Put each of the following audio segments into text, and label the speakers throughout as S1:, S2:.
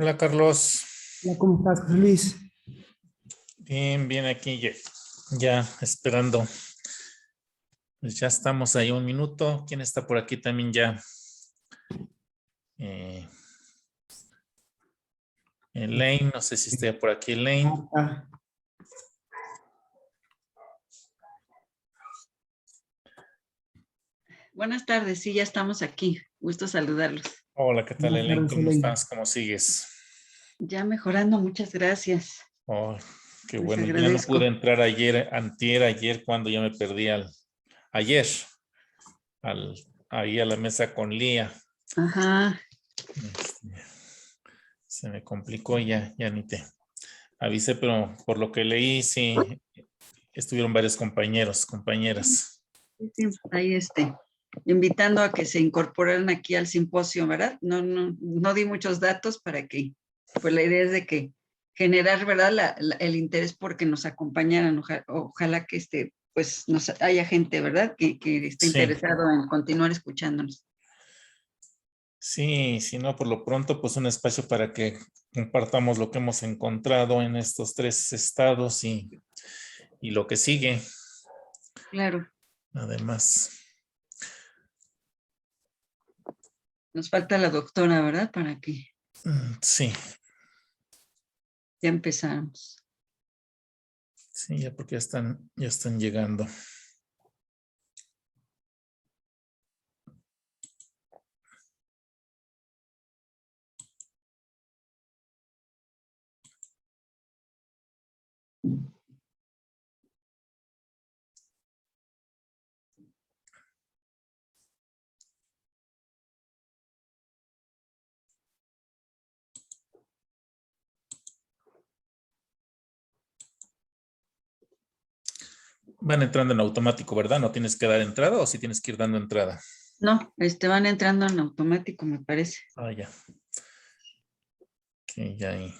S1: Hola Carlos,
S2: Hola, ¿cómo estás, José Luis?
S1: bien, bien aquí ya esperando. Pues ya estamos ahí un minuto. ¿Quién está por aquí también ya? Eh, Elaine, no sé si está por aquí Elaine.
S2: Marta.
S3: Buenas tardes, sí, ya estamos aquí. Gusto saludarlos.
S1: Hola, ¿qué tal
S2: Buenas
S1: Elaine?
S2: tardes,
S1: ¿Cómo
S2: Elaine.
S1: estás? ¿Cómo sigues?
S3: Ya mejorando, muchas gracias.
S1: Oh, qué
S3: Les
S1: bueno. Yo ya no
S3: agradezco.
S1: pude entrar ayer cuando ya me perdí ayer, ahí a la mesa con Lía.
S3: Ajá,
S1: Este, Se me complicó y ya ni te avisé, pero por lo que leí, sí, estuvieron varios compañeras.
S3: sí, ahí invitando a que se incorporaran aquí al simposio, ¿verdad? No di muchos datos para que, pues la idea es de que generar, ¿verdad? El interés porque nos acompañaran. Ojalá que pues nos haya gente, ¿verdad? Que esté
S1: Sí.
S3: interesado en continuar escuchándonos.
S1: Sí, si no, por lo pronto, pues un espacio para que compartamos lo que hemos encontrado en estos 3 estados y lo que sigue,
S3: Claro,
S1: además.
S3: nos falta la doctora, ¿verdad? Para que
S1: Sí,
S3: ya empezáramos.
S1: sí, ya porque ya están llegando. Van entrando en automático, ¿verdad? ¿No tienes que dar entrada o sí tienes que ir dando entrada?
S3: No, van entrando en automático, me parece.
S1: Ah, ya. Que ya ahí.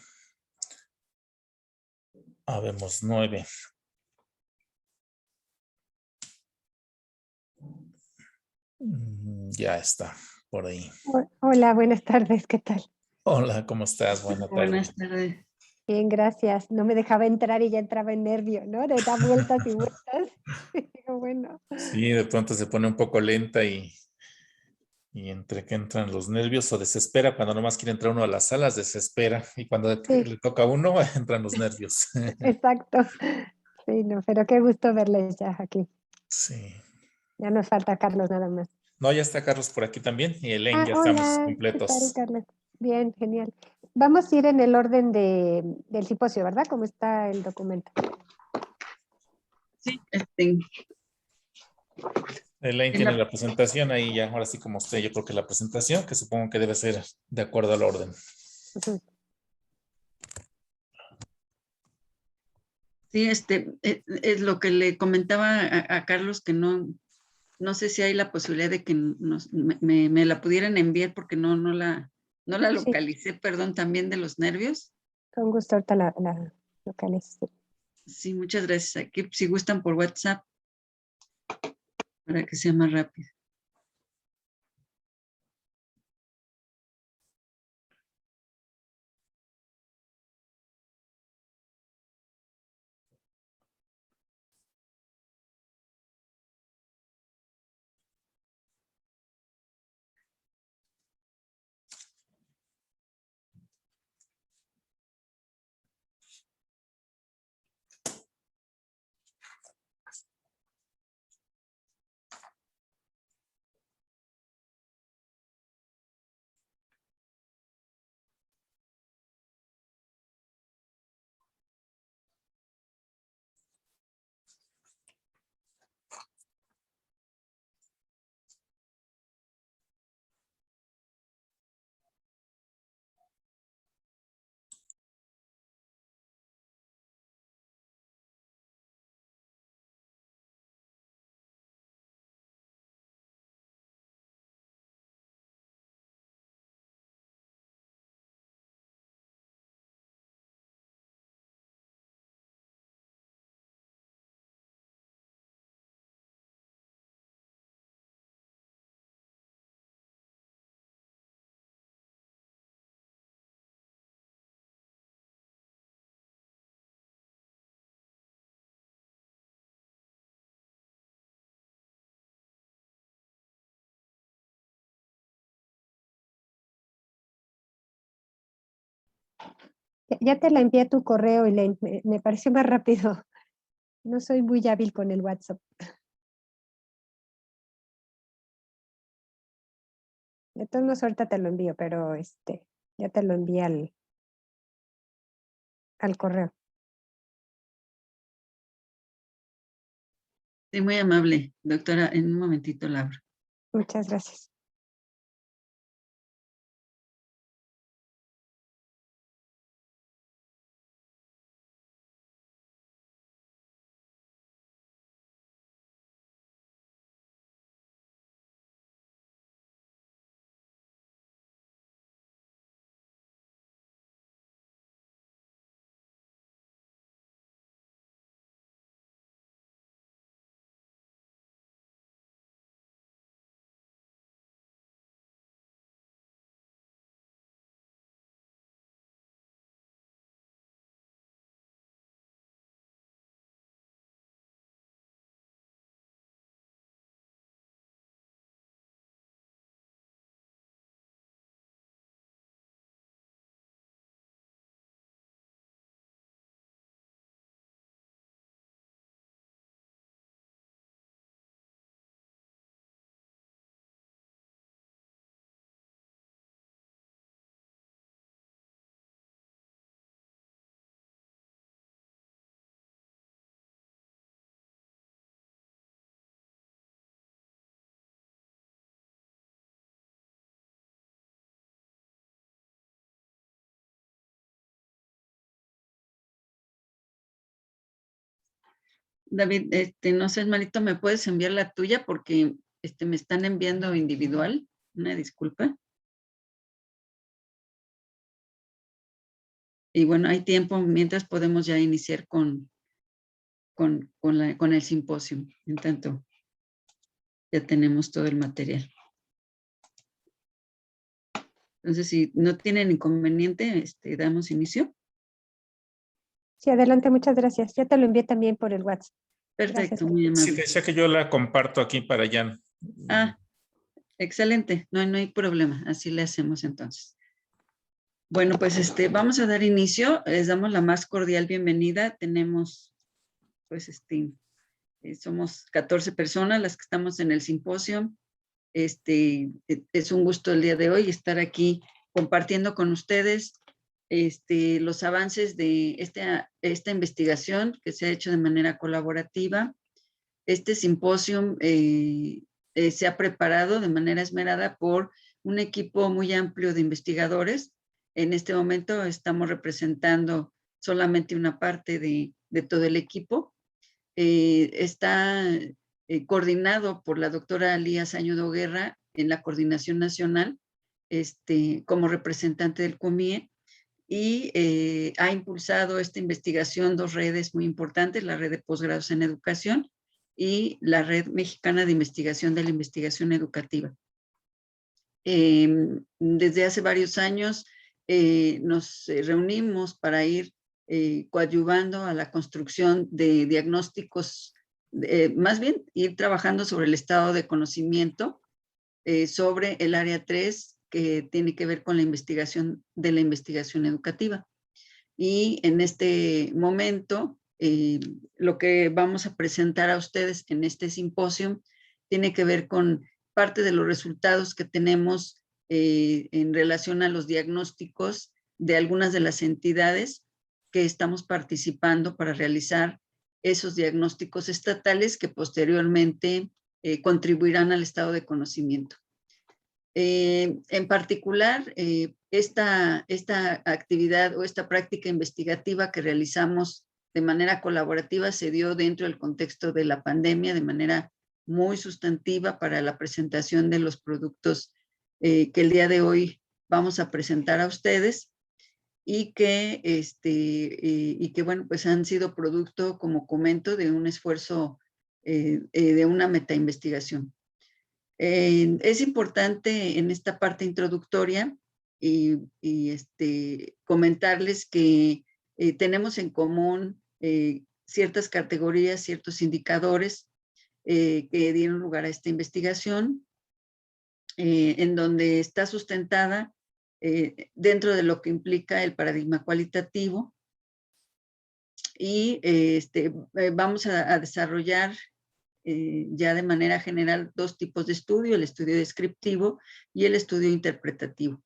S1: Habemos 9. Ya está, por ahí.
S4: Hola, buenas tardes, ¿qué tal?
S1: Hola, ¿cómo estás? Buena tarde.
S3: Buenas tardes.
S4: Bien, gracias. No me dejaba entrar y ya entraba en nervio, ¿no? De dar vueltas y vueltas. Digo, bueno,
S1: Sí, de pronto se pone un poco lenta y entre que entran los nervios o desespera, cuando nomás quiere entrar uno a las salas, desespera. Y cuando
S4: sí,
S1: le toca a uno, entran los nervios.
S4: exacto. Sí, no, pero qué gusto verles ya aquí.
S1: Sí.
S4: Ya nos falta Carlos nada más.
S1: No, ya está Carlos por aquí también y Elaine, ya estamos
S4: Hola, ¿qué tal,
S1: completos.
S4: Carlos? Bien, genial. Vamos a ir en el orden del simposio, ¿verdad? ¿Cómo está el documento?
S3: Sí,
S1: Elaine
S3: en
S1: tiene
S3: la-
S1: la presentación ahí ya, ahora sí como usted, yo creo que la presentación, que supongo que debe ser de acuerdo al orden.
S4: Ujú.
S3: sí, es lo que le comentaba a Carlos, que no sé si hay la posibilidad de que me la pudieran enviar porque no la
S4: Sí,
S3: localicé, perdón, también de los nervios.
S4: con gusto ahorita la localizo.
S3: Sí, muchas gracias. Aquí, si gustan por WhatsApp, para que sea más rápido.
S4: Ya te la envié a tu correo, Elaine. Me pareció más rápido. No soy muy hábil con el WhatsApp. De todos modos, ahorita te lo envío, pero ya te lo envié al correo.
S3: Sí, muy amable, doctora. En un momentito la abro.
S4: Muchas gracias.
S3: David, no sé, hermanito, ¿me puedes enviar la tuya? Porque me están enviando individual. Una disculpa. Y bueno, hay tiempo, mientras podemos ya iniciar con el simposio. En tanto, ya tenemos todo el material. Entonces, si no tienen inconveniente, damos inicio.
S4: Sí, adelante, muchas gracias. Ya te lo envié también por el WhatsApp.
S3: Perfecto,
S4: Gracias.
S3: muy
S1: Sí,
S3: amable.
S1: decía que yo la comparto aquí para allá.
S3: Ah, excelente, no hay problema, así le hacemos entonces. Bueno, pues vamos a dar inicio, les damos la más cordial bienvenida. Tenemos, pues, somos 14 personas las que estamos en el simposio. Es un gusto el día de hoy estar aquí compartiendo con ustedes los avances de esta investigación que se ha hecho de manera colaborativa. Este simposio se ha preparado de manera esmerada por un equipo muy amplio de investigadores. En este momento estamos representando solamente una parte de todo el equipo. Está coordinado por la doctora Lía Sañudo Guerra en la Coordinación Nacional, como representante del COMIE, y ha impulsado esta investigación dos redes muy importantes, la red de posgrados en educación y la red mexicana de investigación de la investigación educativa. Desde hace varios años nos reunimos para ir coadyuvando a la construcción de diagnósticos, más bien ir trabajando sobre el estado de conocimiento sobre el área 3 que tiene que ver con la investigación de la investigación educativa. Y en este momento, lo que vamos a presentar a ustedes en este simposio tiene que ver con parte de los resultados que tenemos en relación a los diagnósticos de algunas de las entidades que estamos participando para realizar esos diagnósticos estatales que posteriormente contribuirán al estado de conocimiento. En particular, esta actividad o esta práctica investigativa que realizamos de manera colaborativa se dio dentro del contexto de la pandemia de manera muy sustantiva para la presentación de los productos que el día de hoy vamos a presentar a ustedes y que, bueno, pues han sido producto, como comento, de un esfuerzo de una metainvestigación. Es importante en esta parte introductoria y comentarles que tenemos en común ciertas categorías, ciertos indicadores que dieron lugar a esta investigación, en donde está sustentada dentro de lo que implica el paradigma cualitativo. Y vamos a desarrollar ya de manera general 2 tipos de estudio, el estudio descriptivo y el estudio interpretativo.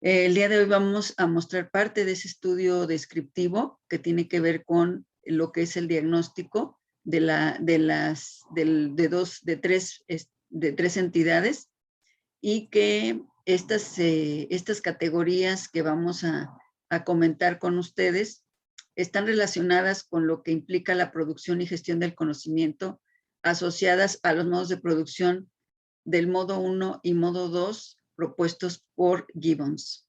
S3: El día de hoy vamos a mostrar parte de ese estudio descriptivo que tiene que ver con lo que es el diagnóstico de tres entidades, y que estas categorías que vamos a comentar con ustedes están relacionadas con lo que implica la producción y gestión del conocimiento asociadas a los modos de producción del modo 1 y modo 2 propuestos por Gibbons.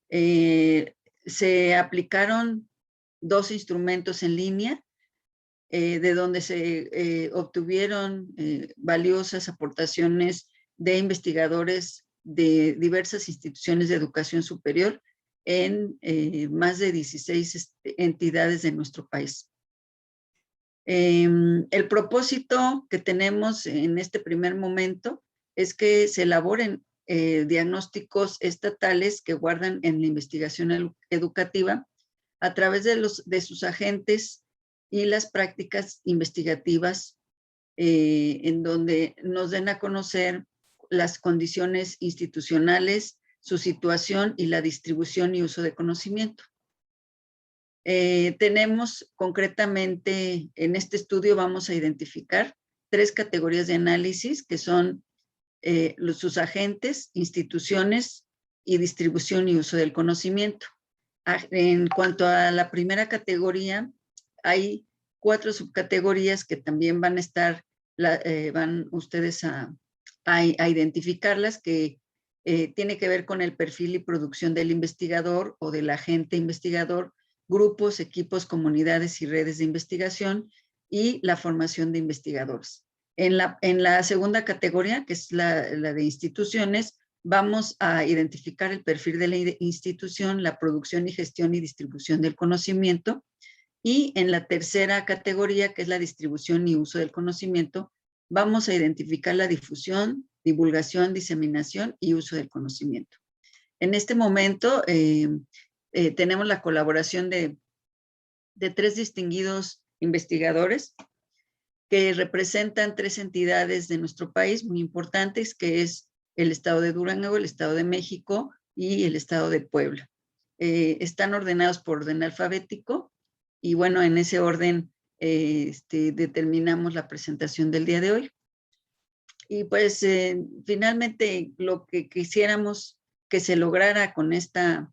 S3: Se aplicaron 2 instrumentos en línea, de donde se obtuvieron valiosas aportaciones de investigadores de diversas instituciones de educación superior en más de 16 entidades de nuestro país. El propósito que tenemos en este primer momento es que se elaboren diagnósticos estatales que guardan en la investigación educativa a través de sus agentes y las prácticas investigativas, en donde nos den a conocer las condiciones institucionales, su situación y la distribución y uso de conocimiento. Tenemos concretamente en este estudio vamos a identificar 3 categorías de análisis que son sus agentes, instituciones y distribución y uso del conocimiento. En cuanto a la primera categoría, hay 4 subcategorías que también van a estar, van ustedes a identificarlas, que tiene que ver con el perfil y producción del investigador o del agente investigador, grupos, equipos, comunidades y redes de investigación, y la formación de investigadores. En la segunda categoría, que es la de instituciones, vamos a identificar el perfil de la institución, la producción y gestión y distribución del conocimiento. Y en la tercera categoría, que es la distribución y uso del conocimiento, vamos a identificar la difusión, divulgación, diseminación y uso del conocimiento. En este momento tenemos la colaboración de 3 distinguidos investigadores que representan 3 entidades de nuestro país muy importantes, que es el Estado de Durango, el Estado de México y el Estado de Puebla. Están ordenados por orden alfabético y bueno, en ese orden determinamos la presentación del día de hoy. Y pues finalmente lo que quisiéramos que se lograra con esta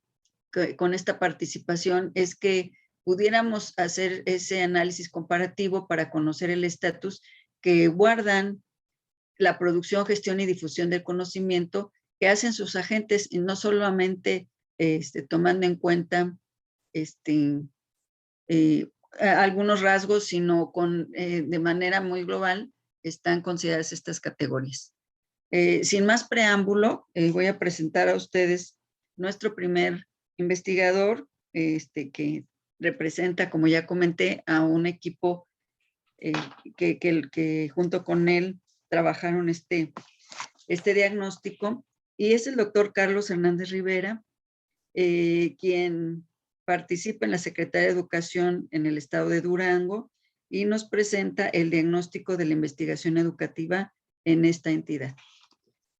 S3: participación es que pudiéramos hacer ese análisis comparativo para conocer el estatus que guardan la producción, gestión y difusión del conocimiento que hacen sus agentes, y no solamente tomando en cuenta algunos rasgos, sino de manera muy global están consideradas estas categorías. Sin más preámbulo, voy a presentar a ustedes nuestro primer investigador, que representa, como ya comenté, a un equipo que junto con él trabajaron este diagnóstico, y es el doctor Carlos Hernández Rivera, quien participa en la Secretaría de Educación en el Estado de Durango y nos presenta el diagnóstico de la investigación educativa en esta entidad.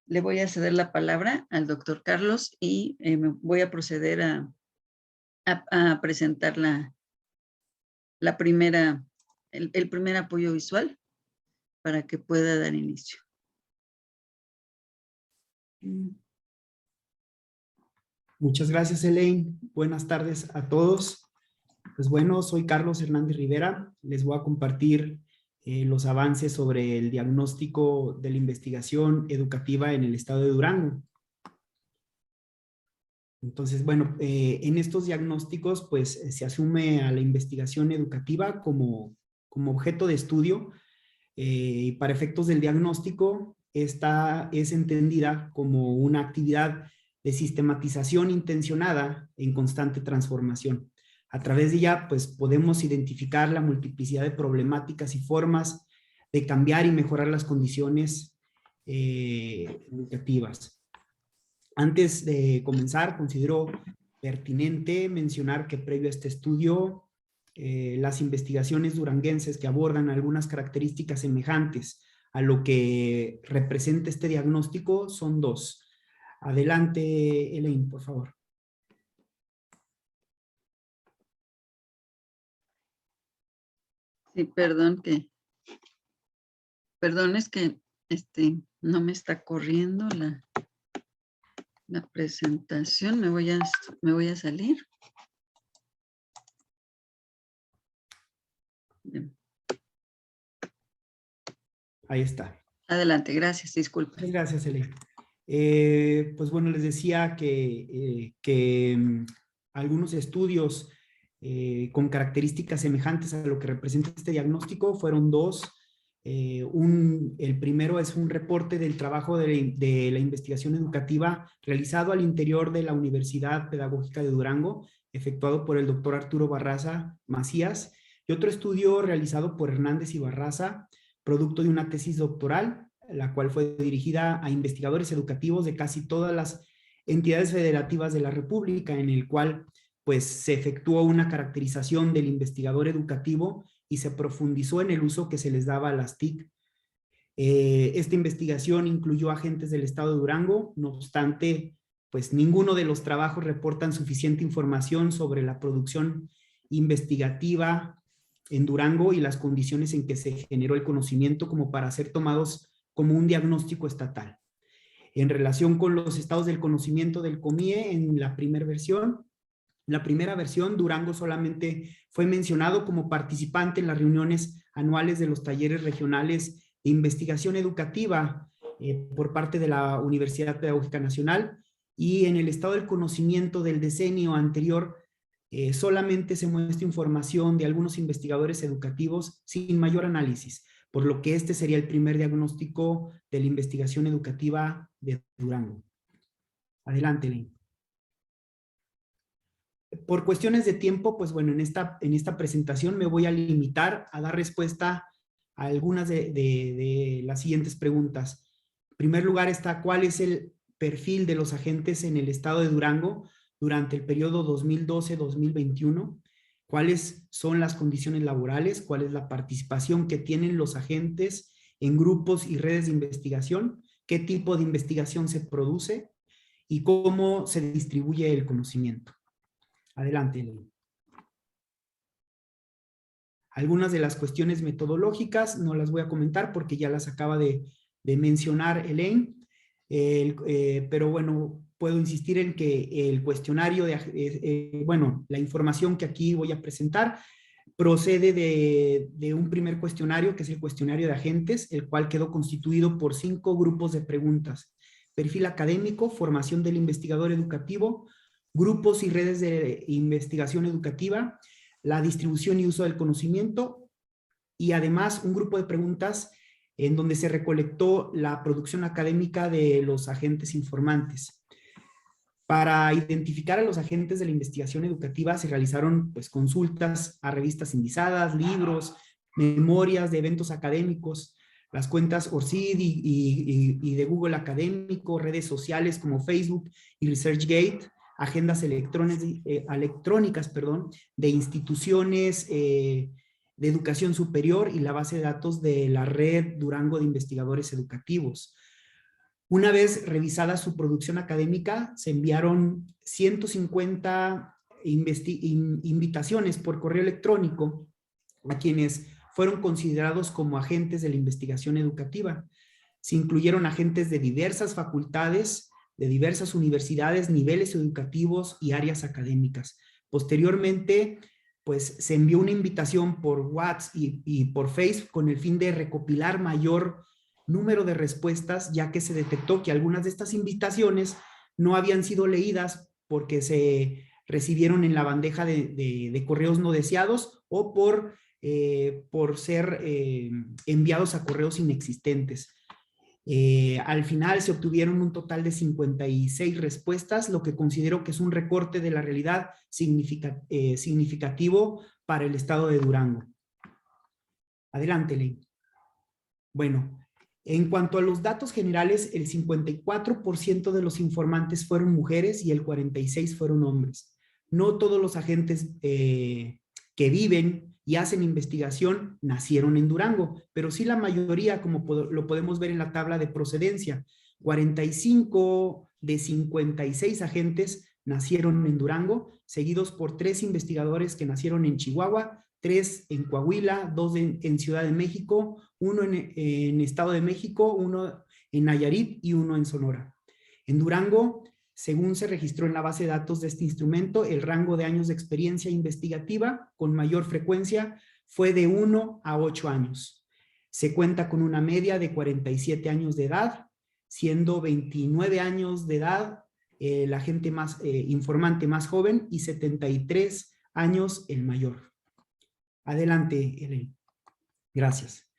S3: Le voy a ceder la palabra al doctor Carlos y me voy a proceder a presentar el primer apoyo visual para que pueda dar inicio.
S2: Muchas gracias, Elaine. Buenas tardes a todos. Pues bueno, soy Carlos Hernández Rivera. Les voy a compartir los avances sobre el diagnóstico de la investigación educativa en el estado de Durango. Entonces, bueno, en estos diagnósticos, pues se asume a la investigación educativa como objeto de estudio. Y para efectos del diagnóstico, esta es entendida como una actividad de sistematización intencionada en constante transformación. A través de ella, pues podemos identificar la multiplicidad de problemáticas y formas de cambiar y mejorar las condiciones educativas. Antes de comenzar, considero pertinente mencionar que previo a este estudio, las investigaciones duranguenses que abordan algunas características semejantes a lo que representa este diagnóstico son dos. Adelante, Elaine, por favor.
S3: Sí, perdón es que no me está corriendo la presentación. Me voy a salir. Bien.
S2: Ahí está.
S3: Adelante, gracias, disculpe.
S2: Gracias, Elaine. Pues bueno, les decía que algunos estudios con características semejantes a lo que representa este diagnóstico fueron dos. El primero es un reporte del trabajo de la investigación educativa realizado al interior de la Universidad Pedagógica de Durango, efectuado por el doctor Arturo Barraza Macías, y otro estudio realizado por Hernández y Barraza, producto de una tesis doctoral, la cual fue dirigida a investigadores educativos de casi todas las entidades federativas de la República, en el cual pues se efectuó una caracterización del investigador educativo y se profundizó en el uso que se les daba a las TIC. Esta investigación incluyó agentes del estado de Durango, no obstante, pues ninguno de los trabajos reportan suficiente información sobre la producción investigativa en Durango y las condiciones en que se generó el conocimiento como para ser tomados como un diagnóstico estatal. En relación con los estados del conocimiento del COMIE, en la primera versión, Durango solamente fue mencionado como participante en las reuniones anuales de los talleres regionales de investigación educativa por parte de la Universidad Pedagógica Nacional, y en el estado del conocimiento del decenio anterior solamente se muestra información de algunos investigadores educativos sin mayor análisis, por lo que este sería el primer diagnóstico de la investigación educativa de Durango. Adelante, Elaine. Por cuestiones de tiempo, pues bueno, en esta presentación me voy a limitar a dar respuesta a algunas de las siguientes preguntas. En primer lugar está, ¿cuál es el perfil de los agentes en el estado de Durango durante el periodo 2012-2021? ¿Cuáles son las condiciones laborales? ¿Cuál es la participación que tienen los agentes en grupos y redes de investigación? ¿Qué tipo de investigación se produce? ¿Y cómo se distribuye el conocimiento? Adelante, Elaine. Algunas de las cuestiones metodológicas no las voy a comentar porque ya las acaba de mencionar Elaine, pero bueno, puedo insistir en que el cuestionario, la información que aquí voy a presentar procede de un primer cuestionario, que es el cuestionario de agentes, el cual quedó constituido por 5 grupos de preguntas: perfil académico, formación del investigador educativo, grupos y redes de investigación educativa, la distribución y uso del conocimiento, y además un grupo de preguntas en donde se recolectó la producción académica de los agentes informantes. Para identificar a los agentes de la investigación educativa se realizaron pues consultas a revistas indizadas, libros, memorias de eventos académicos, las cuentas ORCID y de Google Académico, redes sociales como Facebook y ResearchGate, agendas electrónicas de instituciones de educación superior y la base de datos de la red Durango de Investigadores Educativos. Una vez revisada su producción académica, se enviaron 150 invitaciones por correo electrónico a quienes fueron considerados como agentes de la investigación educativa. Se incluyeron agentes de diversas facultades, de diversas universidades, niveles educativos y áreas académicas. Posteriormente, pues se envió una invitación por WhatsApp y por Facebook con el fin de recopilar mayor número de respuestas, ya que se detectó que algunas de estas invitaciones no habían sido leídas porque se recibieron en la bandeja de correos no deseados o por ser enviados a correos inexistentes. Al final se obtuvieron un total de 56 respuestas, lo que considero que es un recorte de la realidad significativo para el estado de Durango. Adelante, Elaine. Bueno, En cuanto a los datos generales, el 54% de los informantes fueron mujeres y el 46% fueron hombres. No todos los agentes que viven y hacen investigación nacieron en Durango, pero sí la mayoría, como lo podemos ver en la tabla de procedencia. 45 de 56 agentes nacieron en Durango, seguidos por 3 investigadores que nacieron en Chihuahua, 3 en Coahuila, 2 en Ciudad de México, 1 en Estado de México, 1 en Nayarit y 1 en Sonora. En Durango, según se registró en la base de datos de este instrumento, el rango de años de experiencia investigativa con mayor frecuencia fue de 1 a 8 años. Se cuenta con una media de 47 años de edad, siendo 29 años de edad el agente más informante más joven y 73 años el mayor. Adelante, Elaine. Gracias.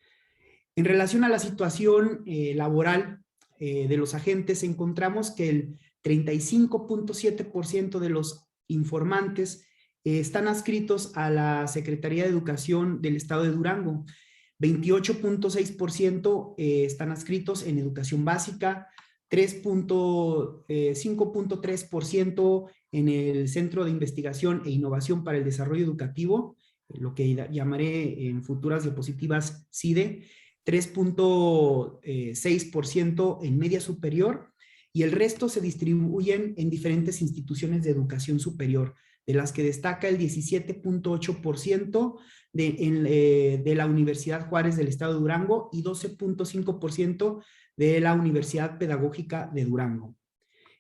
S2: En relación a la situación laboral de los agentes, encontramos que el 35.7% de los informantes están adscritos a la Secretaría de Educación del Estado de Durango. 28.6% están adscritos en educación básica, 5.3% en el Centro de Investigación e Innovación para el Desarrollo Educativo, lo que llamaré en futuras diapositivas CIDE, 3.6% en media superior, y el resto se distribuyen en diferentes instituciones de educación superior, de las que destaca el 17.8% de la Universidad Juárez del Estado de Durango y 12.5% de la Universidad Pedagógica de Durango.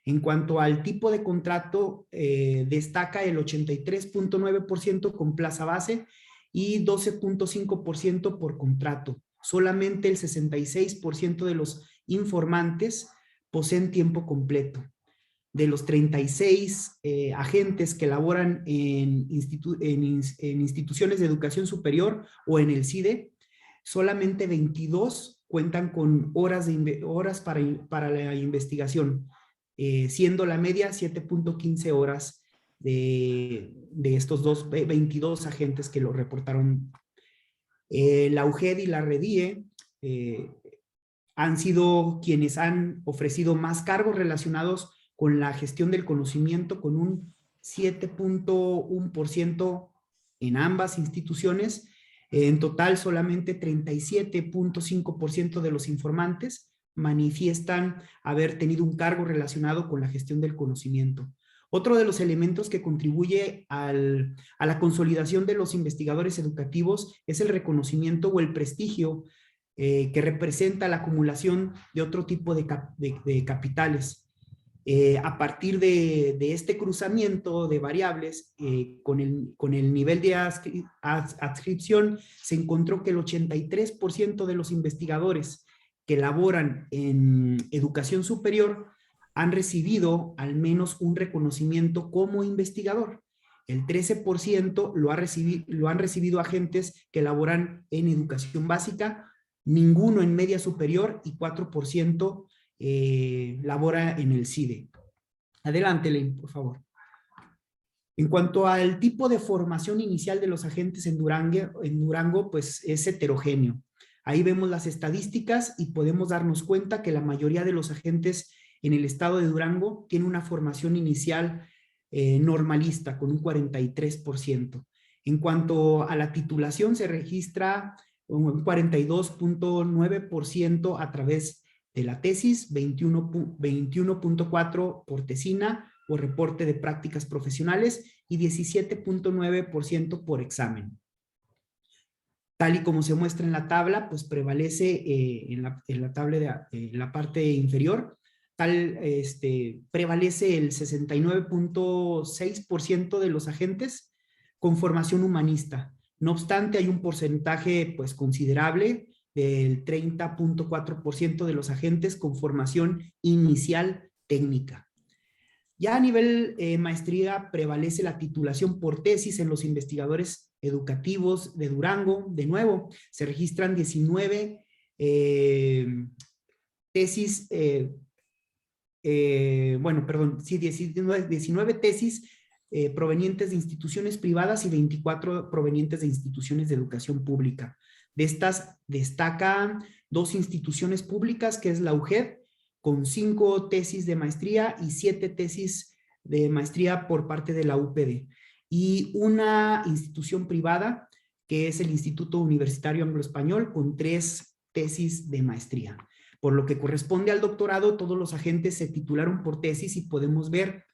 S2: En cuanto al tipo de contrato, destaca el 83.9% con plaza base y 12.5% por contrato. Solamente el 66% de los informantes poseen tiempo completo. De los 36 agentes que laboran en instituciones de educación superior o en el CIDE, solamente 22 cuentan con horas para la investigación, siendo la media 7.15 horas de estos 22 agentes que lo reportaron. La UGED y la REDIE han sido quienes han ofrecido más cargos relacionados con la gestión del conocimiento, con un 7.1% en ambas instituciones. En total, solamente 37.5% de los informantes manifiestan haber tenido un cargo relacionado con la gestión del conocimiento. Otro de los elementos que contribuye a la consolidación de los investigadores educativos es el reconocimiento o el prestigio que representa la acumulación de otro tipo de capitales. A partir de este cruzamiento de variables, con el nivel de adscripción, se encontró que el 83% de los investigadores que laboran en educación superior han recibido al menos un reconocimiento como investigador. El 13% lo han recibido agentes que laboran en educación básica, ninguno en media superior y 4% labora en el CIDE. Adelante, Elaine, por favor. En cuanto al tipo de formación inicial de los agentes en Durango, pues es heterogéneo. Ahí vemos las estadísticas y podemos darnos cuenta que la mayoría de los agentes en el estado de Durango tiene una formación inicial normalista, con un 43%. En cuanto a la titulación, se registra un 42.9% a través de la tesis, 21.4% por tesina o reporte de prácticas profesionales y 17.9% por examen. Tal y como se muestra en la tabla, pues prevalece en la tabla de la parte inferior, prevalece el 69.6% de los agentes con formación humanista. No obstante, hay un porcentaje pues considerable del 30.4% de los agentes con formación inicial técnica. Ya a nivel maestría prevalece la titulación por tesis en los investigadores educativos de Durango. De nuevo, se registran 19 tesis, 19 tesis provenientes de instituciones privadas y 24 provenientes de instituciones de educación pública. De estas destaca 2 instituciones públicas, que es la UGED, con 5 tesis de maestría y 7 tesis de maestría por parte de la UPD. Y una institución privada, que es el Instituto Universitario Anglo-Español, con 3 tesis de maestría. Por lo que corresponde al doctorado, todos los agentes se titularon por tesis y podemos ver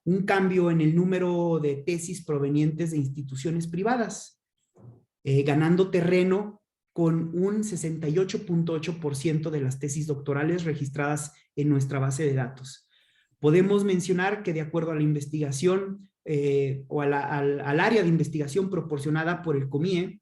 S2: un cambio en el número de tesis provenientes de instituciones privadas, ganando terreno con un 68.8% de las tesis doctorales registradas en nuestra base de datos. Podemos mencionar que de acuerdo a la investigación o al área de investigación proporcionada por el COMIE,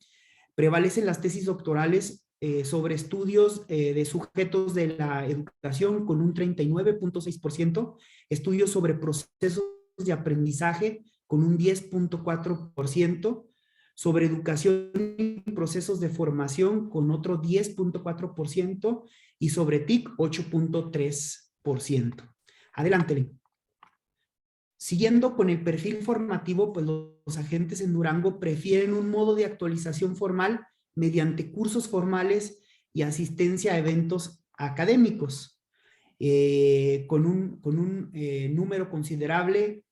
S2: prevalecen las tesis doctorales sobre estudios de sujetos de la educación con un 39.6%, estudios sobre procesos de aprendizaje con un 10.4%, sobre educación y procesos de formación con otro 10.4% y sobre TIC 8.3%. Adelante, Len. Siguiendo con el perfil formativo, pues los agentes en Durango prefieren un modo de actualización formal mediante cursos formales y asistencia a eventos académicos, con un número considerable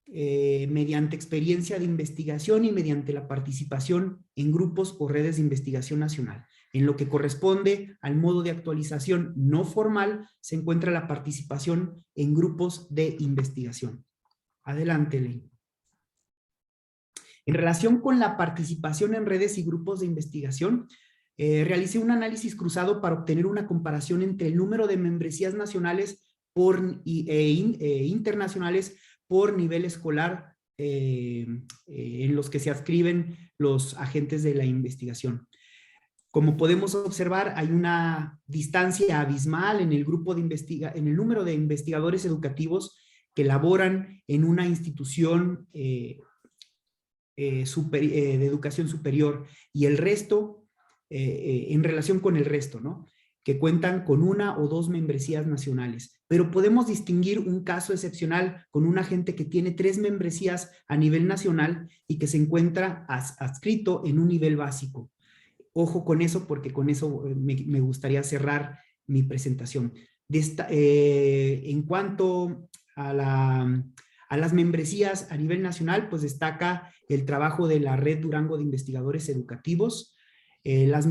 S2: mediante experiencia de investigación y mediante la participación en grupos o redes de investigación nacional. En lo que corresponde al modo de actualización no formal, se encuentra la participación en grupos de investigación. Adelante, Ley. En relación con la participación en redes y grupos de investigación, realicé un análisis cruzado para obtener una comparación entre el número de membresías nacionales internacionales por nivel escolar en los que se adscriben los agentes de la investigación. Como podemos observar, hay una distancia abismal en el número de investigadores educativos que laboran en una institución de educación superior y el resto, en relación con el resto, ¿no? Que cuentan con 1 o 2 membresías nacionales. Pero podemos distinguir un caso excepcional con un agente que tiene 3 membresías a nivel nacional y que se encuentra adscrito en un nivel básico. Ojo con eso, porque con eso me gustaría cerrar mi presentación. En cuanto a las membresías a nivel nacional, pues destaca el trabajo de la Red Durango de Investigadores Educativos. Las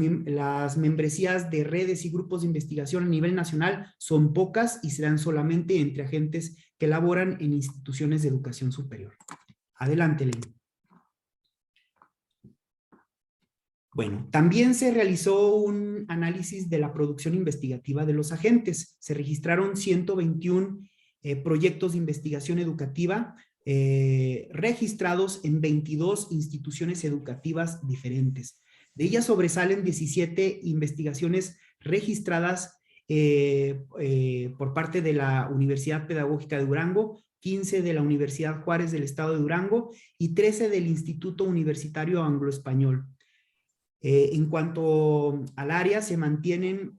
S2: membresías de redes y grupos de investigación a nivel nacional son pocas y se dan solamente entre agentes que laboran en instituciones de educación superior. Adelante, Ley. Bueno, también se realizó un análisis de la producción investigativa de los agentes. Se registraron 121 proyectos de investigación educativa registrados en 22 instituciones educativas diferentes. De ellas sobresalen 17 investigaciones registradas por parte de la Universidad Pedagógica de Durango, 15 de la Universidad Juárez del Estado de Durango y 13 del Instituto Universitario Anglo-Español. En cuanto al área, se mantienen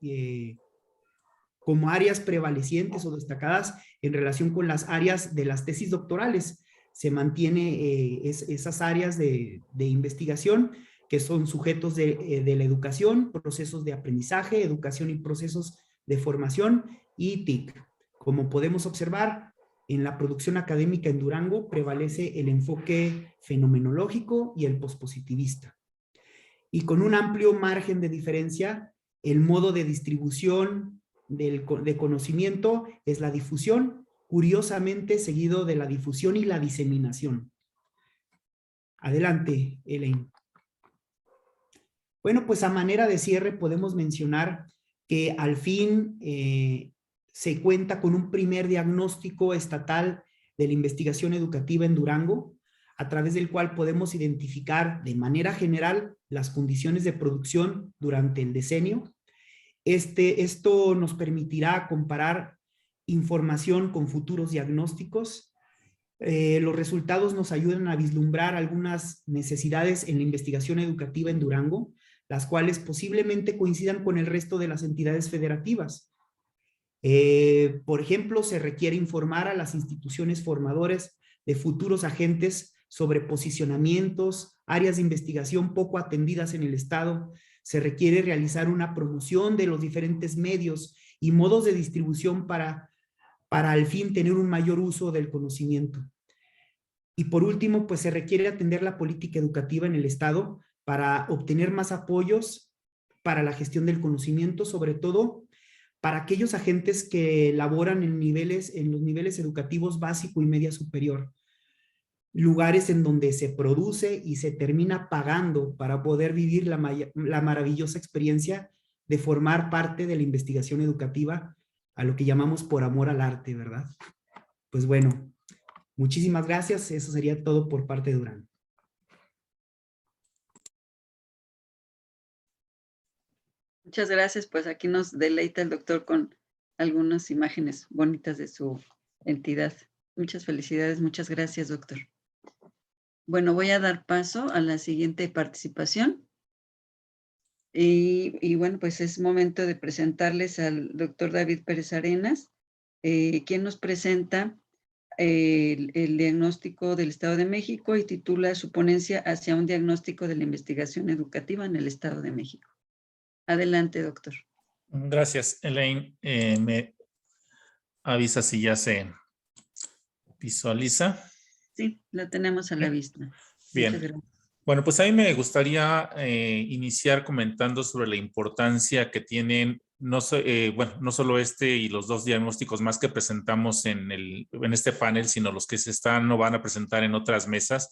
S2: como áreas prevalecientes o destacadas en relación con las áreas de las tesis doctorales. Se mantiene esas áreas de investigación que son sujetos de la educación, procesos de aprendizaje, educación y procesos de formación y TIC. Como podemos observar, en la producción académica en Durango prevalece el enfoque fenomenológico y el pospositivista. Y con un amplio margen de diferencia, el modo de distribución de conocimiento es la difusión, curiosamente seguido de la difusión y la diseminación. Adelante, Elaine. Bueno, pues a manera de cierre podemos mencionar que al fin se cuenta con un primer diagnóstico estatal de la investigación educativa en Durango, a través del cual podemos identificar de manera general las condiciones de producción durante el decenio. Esto nos permitirá comparar información con futuros diagnósticos. Los resultados nos ayudan a vislumbrar algunas necesidades en la investigación educativa en Durango, las cuales posiblemente coincidan con el resto de las entidades federativas. Por ejemplo, se requiere informar a las instituciones formadoras de futuros agentes sobre posicionamientos, áreas de investigación poco atendidas en el Estado, se requiere realizar una promoción de los diferentes medios y modos de distribución para al fin tener un mayor uso del conocimiento. Y por último, pues se requiere atender la política educativa en el Estado para obtener más apoyos para la gestión del conocimiento, sobre todo para aquellos agentes que laboran en los niveles educativos básico y media superior, lugares en donde se produce y se termina pagando para poder vivir la maravillosa experiencia de formar parte de la investigación educativa, a lo que llamamos por amor al arte, ¿verdad? Pues bueno, muchísimas gracias. Eso sería todo por parte de Durán.
S3: Muchas gracias. Pues aquí nos deleita el doctor con algunas imágenes bonitas de su entidad. Muchas felicidades. Muchas gracias, doctor. Bueno, voy a dar paso a la siguiente participación. Y bueno, pues es momento de presentarles al doctor David Pérez Arenas, quien nos presenta el diagnóstico del Estado de México y titula su ponencia hacia un diagnóstico de la investigación educativa en el Estado de México. Adelante, doctor.
S1: Gracias, Elaine. Me avisa si ya se visualiza.
S3: Sí, la tenemos a la vista.
S1: Bien.
S3: Muchas gracias.
S1: Bueno, pues a mí me gustaría iniciar comentando sobre la importancia que tienen no solo este y los dos diagnósticos más que presentamos en este panel, sino los que se están o van a presentar en otras mesas,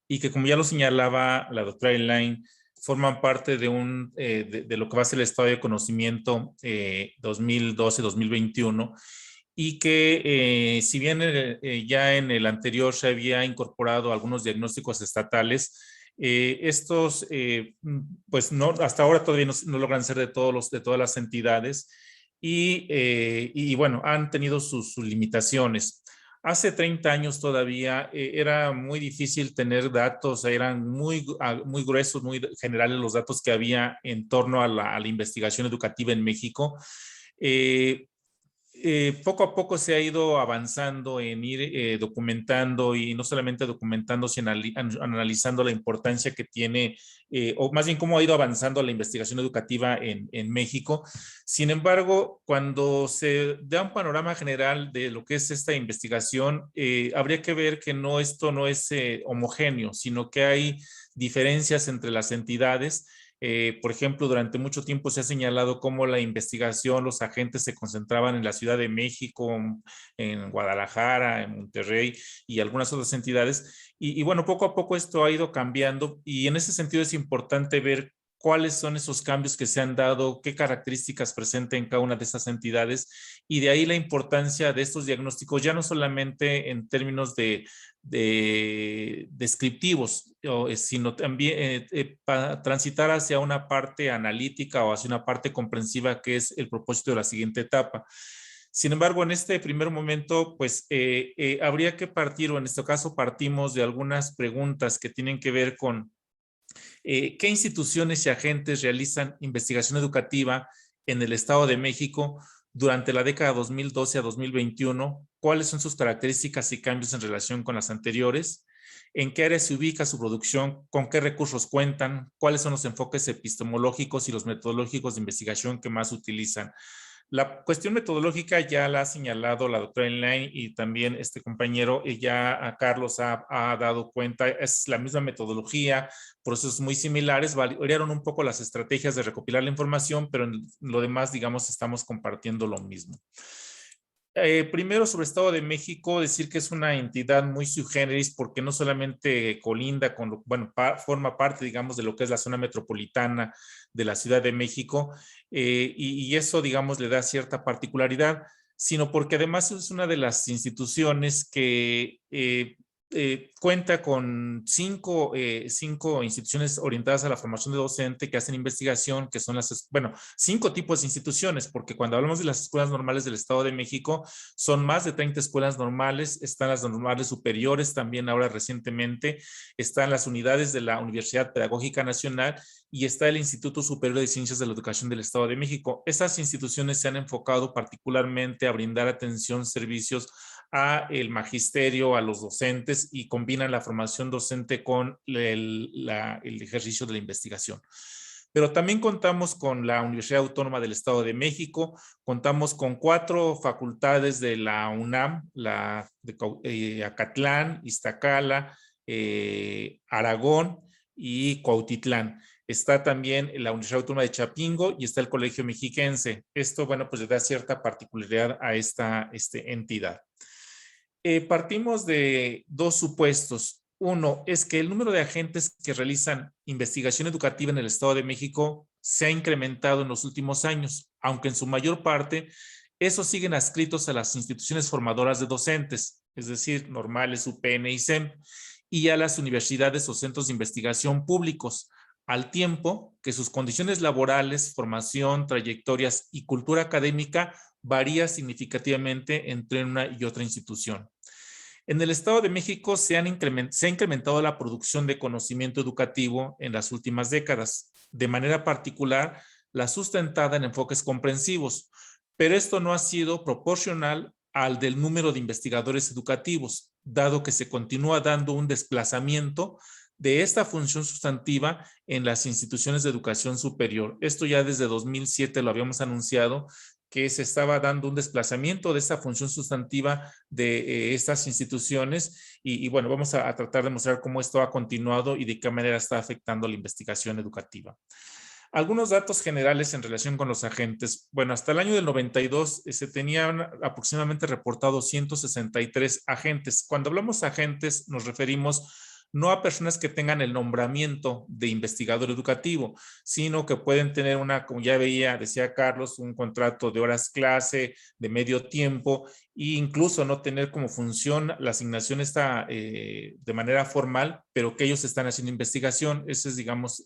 S1: y que, como ya lo señalaba la doctora Elaine, forman parte de lo que va a ser el Estado de Conocimiento 2012-2021, y que si bien ya en el anterior se había incorporado algunos diagnósticos estatales, estos pues no, hasta ahora todavía no logran ser de todas las entidades, y bueno, han tenido sus limitaciones. Hace 30 años todavía era muy difícil tener datos, eran muy gruesos, muy generales los datos que había en torno a la investigación educativa en México. Poco a poco se ha ido avanzando en ir documentando, y no solamente documentando, sino analizando la importancia que tiene, o más bien cómo ha ido avanzando la investigación educativa en México. Sin embargo, cuando se da un panorama general de lo que es esta investigación, habría que ver que esto no es homogéneo, sino que hay diferencias entre las entidades. Por ejemplo, durante mucho tiempo se ha señalado cómo la investigación, los agentes se concentraban en la Ciudad de México, en Guadalajara, en Monterrey y algunas otras entidades. Y bueno, poco a poco esto ha ido cambiando, y en ese sentido es importante ver cuáles son esos cambios que se han dado, qué características presenta en cada una de estas entidades, y de ahí la importancia de estos diagnósticos, ya no solamente en términos descriptivos, sino también para transitar hacia una parte analítica o hacia una parte comprensiva, que es el propósito de la siguiente etapa. Sin embargo, en este primer momento, pues habría que partir, o en este caso partimos de algunas preguntas que tienen que ver con ¿qué instituciones y agentes realizan investigación educativa en el Estado de México durante la década 2012 a 2021? ¿Cuáles son sus características y cambios en relación con las anteriores? ¿En qué área se ubica su producción? ¿Con qué recursos cuentan? ¿Cuáles son los enfoques epistemológicos y los metodológicos de investigación que más utilizan? La cuestión metodológica ya la ha señalado la doctora Elaine, y también este compañero, ya a Carlos ha dado cuenta. Es la misma metodología, procesos muy similares, variaron un poco las estrategias de recopilar la información, pero en lo demás, digamos, estamos compartiendo lo mismo. Primero, sobre Estado de México, decir que es una entidad muy sui generis, porque no solamente colinda con, forma parte, digamos, de lo que es la zona metropolitana de la Ciudad de México, y eso, digamos, le da cierta particularidad, sino porque además es una de las instituciones que cuenta con cinco instituciones orientadas a la formación de docente que hacen investigación, que son 5 tipos de instituciones, porque cuando hablamos de las escuelas normales del Estado de México, son más de 30 escuelas normales. Están las normales superiores también, ahora recientemente, están las unidades de la Universidad Pedagógica Nacional, y está el Instituto Superior de Ciencias de la Educación del Estado de México. Estas instituciones se han enfocado particularmente a brindar atención, servicios a el magisterio, a los docentes, y combinan la formación docente con el ejercicio de la investigación. Pero también contamos con la Universidad Autónoma del Estado de México, contamos con 4 facultades de la UNAM, la de Acatlán, Iztacala, Aragón y Cuautitlán. Está también la Universidad Autónoma de Chapingo y está el Colegio Mexiquense. Esto, bueno, pues le da cierta particularidad a esta entidad. Partimos de 2 supuestos. Uno es que el número de agentes que realizan investigación educativa en el Estado de México se ha incrementado en los últimos años, aunque en su mayor parte esos siguen adscritos a las instituciones formadoras de docentes, es decir, normales, UPN y SEM, y a las universidades o centros de investigación públicos, al tiempo que sus condiciones laborales, formación, trayectorias y cultura académica varía significativamente entre una y otra institución. En el Estado de México se ha incrementado la producción de conocimiento educativo en las últimas décadas, de manera particular la sustentada en enfoques comprensivos, pero esto no ha sido proporcional al del número de investigadores educativos, dado que se continúa dando un desplazamiento de esta función sustantiva en las instituciones de educación superior. Esto ya desde 2007 lo habíamos anunciado, que se estaba dando un desplazamiento de esta función sustantiva de estas instituciones y bueno, vamos a tratar de mostrar cómo esto ha continuado y de qué manera está afectando la investigación educativa. Algunos datos generales en relación con los agentes. Bueno, hasta el año del 92 se tenían aproximadamente reportados 163 agentes. Cuando hablamos de agentes nos referimos no a personas que tengan el nombramiento de investigador educativo, sino que pueden tener una, como ya veía, decía Carlos, un contrato de horas clase, de medio tiempo, e incluso no tener como función la asignación esta de manera formal, pero que ellos están haciendo investigación. Ese es, digamos,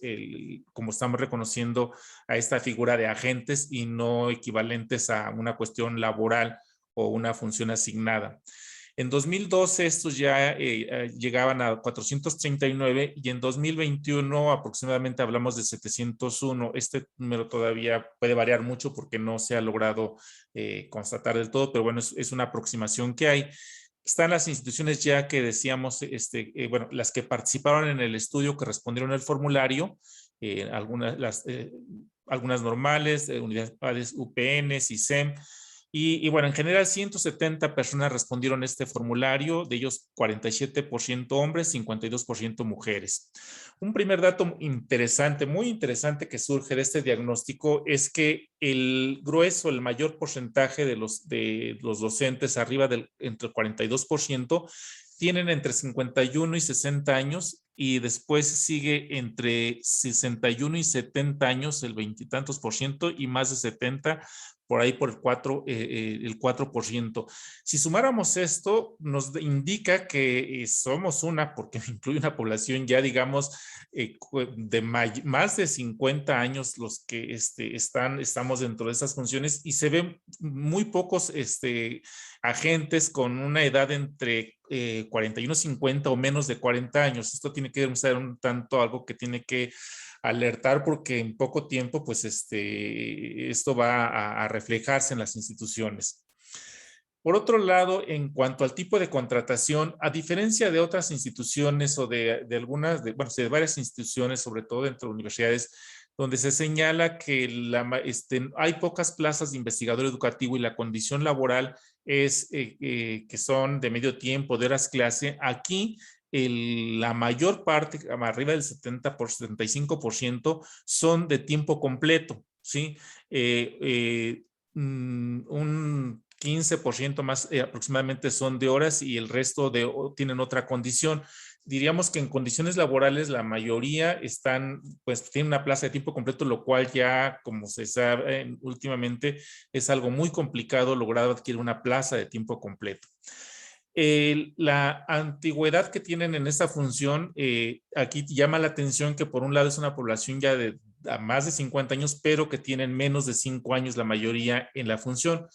S1: como estamos reconociendo a esta figura de agentes y no equivalentes a una cuestión laboral o una función asignada. En 2012 estos ya llegaban a 439 y en 2021 aproximadamente hablamos de 701. Este número todavía puede variar mucho porque no se ha logrado constatar del todo, pero bueno, es una aproximación que hay. Están las instituciones ya que decíamos, bueno, las que participaron en el estudio, que respondieron al formulario, algunas normales, unidades UPNs y SEM. Y bueno, en general 170 personas respondieron a este formulario, de ellos 47% hombres, 52% mujeres. Un primer dato interesante, muy interesante que surge de este diagnóstico es que el grueso, el mayor porcentaje de los docentes, arriba del entre el 42%, tienen entre 51 y 60 años y después sigue entre 61 y 70 años, el veintitantos por ciento, y más de 70 por ahí por el 4%. Si sumáramos esto, nos indica que somos porque incluye una población ya, digamos, de más de 50 años los que estamos dentro de esas funciones y se ven muy pocos agentes con una edad entre 41, 50 o menos de 40 años. Esto tiene que ser un tanto algo que tiene que alertar porque en poco tiempo pues esto va a reflejarse en las instituciones. Por otro lado, en cuanto al tipo de contratación, a diferencia de otras instituciones o de varias instituciones, sobre todo dentro de universidades, donde se señala que hay pocas plazas de investigador educativo y la condición laboral es que son de medio tiempo, de horas clase, aquí la mayor parte, arriba del 75%, son de tiempo completo, ¿sí? Un 15% más aproximadamente son de horas y el resto tienen otra condición. Diríamos que en condiciones laborales la mayoría tienen una plaza de tiempo completo, lo cual ya, como se sabe últimamente, es algo muy complicado lograr adquirir una plaza de tiempo completo. La antigüedad que tienen en esta función, aquí llama la atención que por un lado es una población ya de más de 50 años, pero que tienen menos de 5 años la mayoría en la función.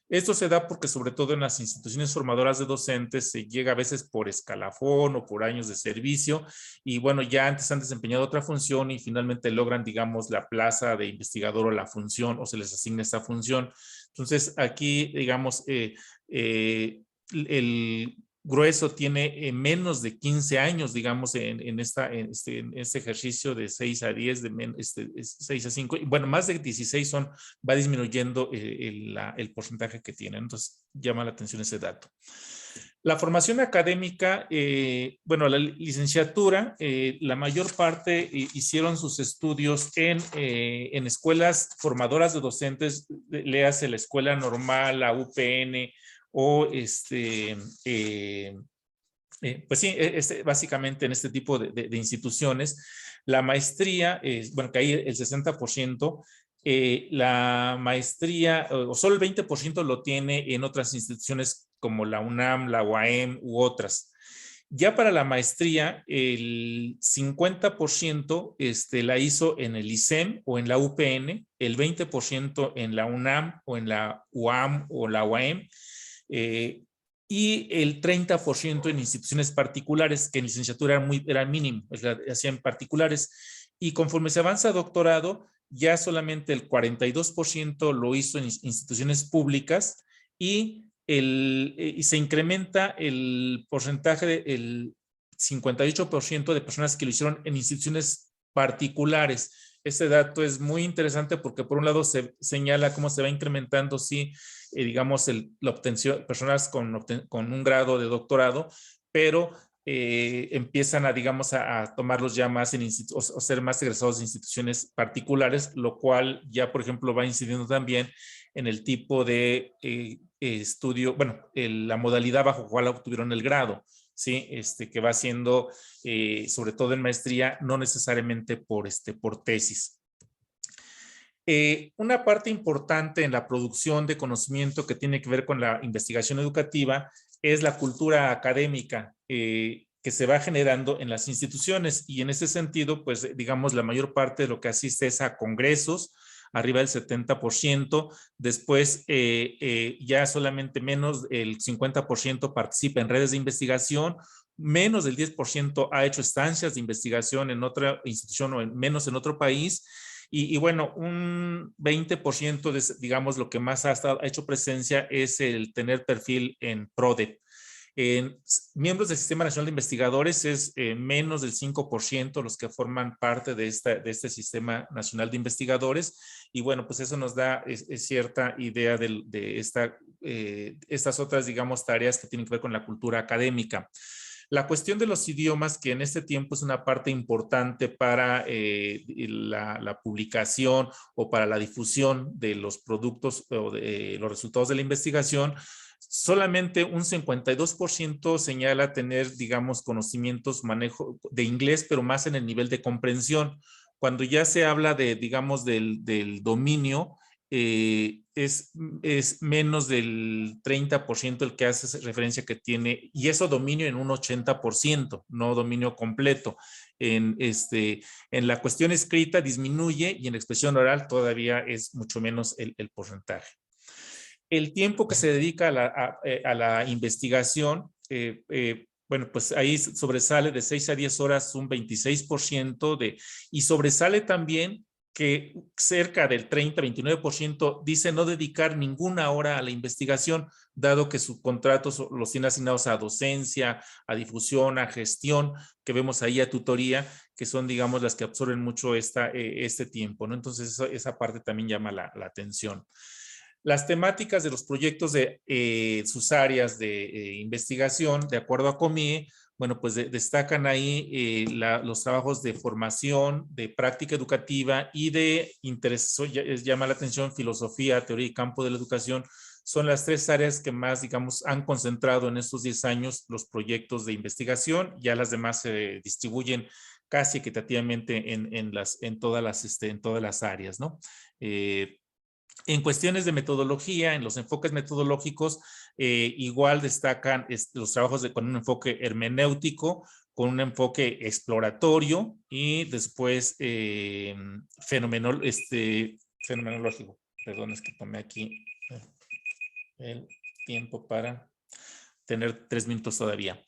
S1: Esto se da porque sobre todo en las instituciones formadoras de docentes se llega a veces por escalafón o por años de servicio y bueno, ya antes han desempeñado otra función y finalmente logran, digamos, la plaza de investigador o la función o se les asigna esta función. Entonces aquí, digamos, grueso tiene menos de 15 años, digamos, en este ejercicio de 6 a 10, 6 a 5, y bueno, más de 16 va disminuyendo el porcentaje que tienen. Entonces, llama la atención ese dato. La formación académica, bueno, la licenciatura, la mayor parte hicieron sus estudios en escuelas formadoras de docentes, léase la escuela normal, la UPN, o pues sí, básicamente en este tipo de instituciones. La maestría, bueno, que ahí el 60%, la maestría, o solo el 20% lo tiene en otras instituciones como la UNAM, la UAM u otras. Ya para la maestría, el 50% la hizo en el ISEM o en la UPN, el 20% en la UNAM o en la UAM o la UAM, y el 30% en instituciones particulares, que en licenciatura era mínimo, hacían particulares. Y conforme se avanza a doctorado, ya solamente el 42% lo hizo en instituciones públicas, y se incrementa el porcentaje del 58% de personas que lo hicieron en instituciones particulares. Este dato es muy interesante porque por un lado se señala cómo se va incrementando, sí, digamos, la obtención, personas con un grado de doctorado, pero empiezan a, digamos, a tomarlos ya más o ser más egresados de instituciones particulares, lo cual ya, por ejemplo, va incidiendo también en el tipo de estudio, bueno, la modalidad bajo cual obtuvieron el grado, ¿sí? Que va siendo, sobre todo en maestría, no necesariamente por tesis. Una parte importante en la producción de conocimiento que tiene que ver con la investigación educativa es la cultura académica que se va generando en las instituciones, y en ese sentido, pues digamos, la mayor parte de lo que asiste es a congresos, arriba del 70%, después ya solamente menos el 50% participa en redes de investigación, menos del 10% ha hecho estancias de investigación en otra institución o menos en otro país. Y bueno, un 20% de, digamos, lo que más ha hecho presencia es el tener perfil en PRODE. En miembros del Sistema Nacional de Investigadores es menos del 5% los que forman parte de este Sistema Nacional de Investigadores. Y bueno, pues eso nos da cierta idea de estas otras, digamos, tareas que tienen que ver con la cultura académica. La cuestión de los idiomas, que en este tiempo es una parte importante para la publicación o para la difusión de los productos o de los resultados de la investigación, solamente un 52% señala tener, digamos, conocimientos, manejo de inglés, pero más en el nivel de comprensión. Cuando ya se habla de, digamos, del dominio, es menos del 30% el que hace referencia que tiene, y eso dominio en un 80%, no dominio completo. En la cuestión escrita disminuye, y en la expresión oral todavía es mucho menos el porcentaje. El tiempo que se dedica a la investigación, bueno, pues ahí sobresale de 6 a 10 horas un 26%, y sobresale también que cerca del 30-29% dice no dedicar ninguna hora a la investigación, dado que sus contratos los tienen asignados a docencia, a difusión, a gestión, que vemos ahí, a tutoría, que son, digamos, las que absorben mucho este tiempo, ¿no? Entonces, esa parte también llama la atención. Las temáticas de los proyectos de sus áreas de investigación, de acuerdo a COMIE, bueno, pues destacan ahí los trabajos de formación, de práctica educativa y de interés, llama la atención, filosofía, teoría y campo de la educación. Son las tres áreas que más, digamos, han concentrado en estos 10 años los proyectos de investigación. Ya las demás se distribuyen casi equitativamente en todas las áreas, ¿no? En cuestiones de metodología, en los enfoques metodológicos, igual destacan los trabajos con un enfoque hermenéutico, con un enfoque exploratorio, y después fenomenológico. Perdón, es que tomé aquí el tiempo para tener 3 minutos todavía.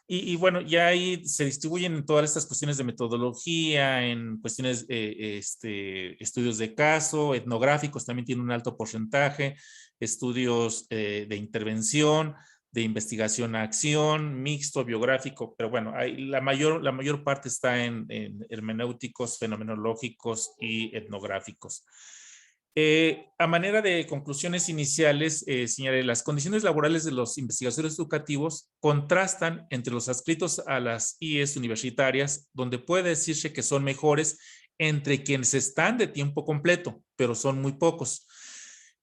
S1: Y bueno, ya ahí se distribuyen en todas estas cuestiones de metodología, en cuestiones, estudios de caso, etnográficos también tienen un alto porcentaje, estudios de intervención, de investigación a acción, mixto, biográfico, pero bueno, la mayor parte está en hermenéuticos, fenomenológicos y etnográficos. A manera de conclusiones iniciales, señalé, las condiciones laborales de los investigadores educativos contrastan entre los adscritos a las IES universitarias, donde puede decirse que son mejores entre quienes están de tiempo completo, pero son muy pocos.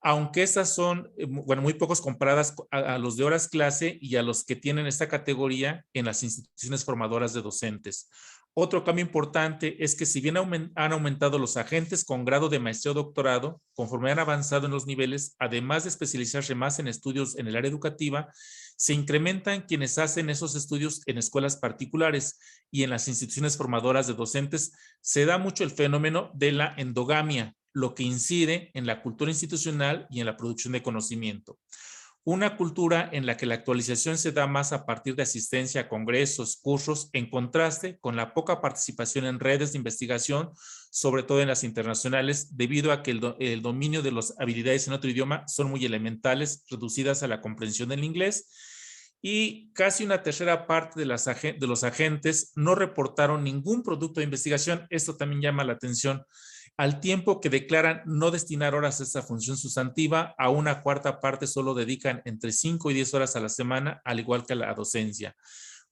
S1: Aunque estas son, bueno, muy pocos comparadas a los de horas clase y a los que tienen esta categoría en las instituciones formadoras de docentes. Otro cambio importante es que si bien han aumentado los agentes con grado de maestría o doctorado, conforme han avanzado en los niveles, además de especializarse más en estudios en el área educativa, se incrementan quienes hacen esos estudios en escuelas particulares y en las instituciones formadoras de docentes. Se da mucho el fenómeno de la endogamia, lo que incide en la cultura institucional y en la producción de conocimiento. Una cultura en la que la actualización se da más a partir de asistencia a congresos, cursos, en contraste con la poca participación en redes de investigación, sobre todo en las internacionales, debido a que el dominio de las habilidades en otro idioma son muy elementales, reducidas a la comprensión del inglés. Y casi una tercera parte de los agentes no reportaron ningún producto de investigación. Esto también llama la atención, al tiempo que declaran no destinar horas a esta función sustantiva. A una cuarta parte solo dedican entre 5 y 10 horas a la semana, al igual que a la docencia.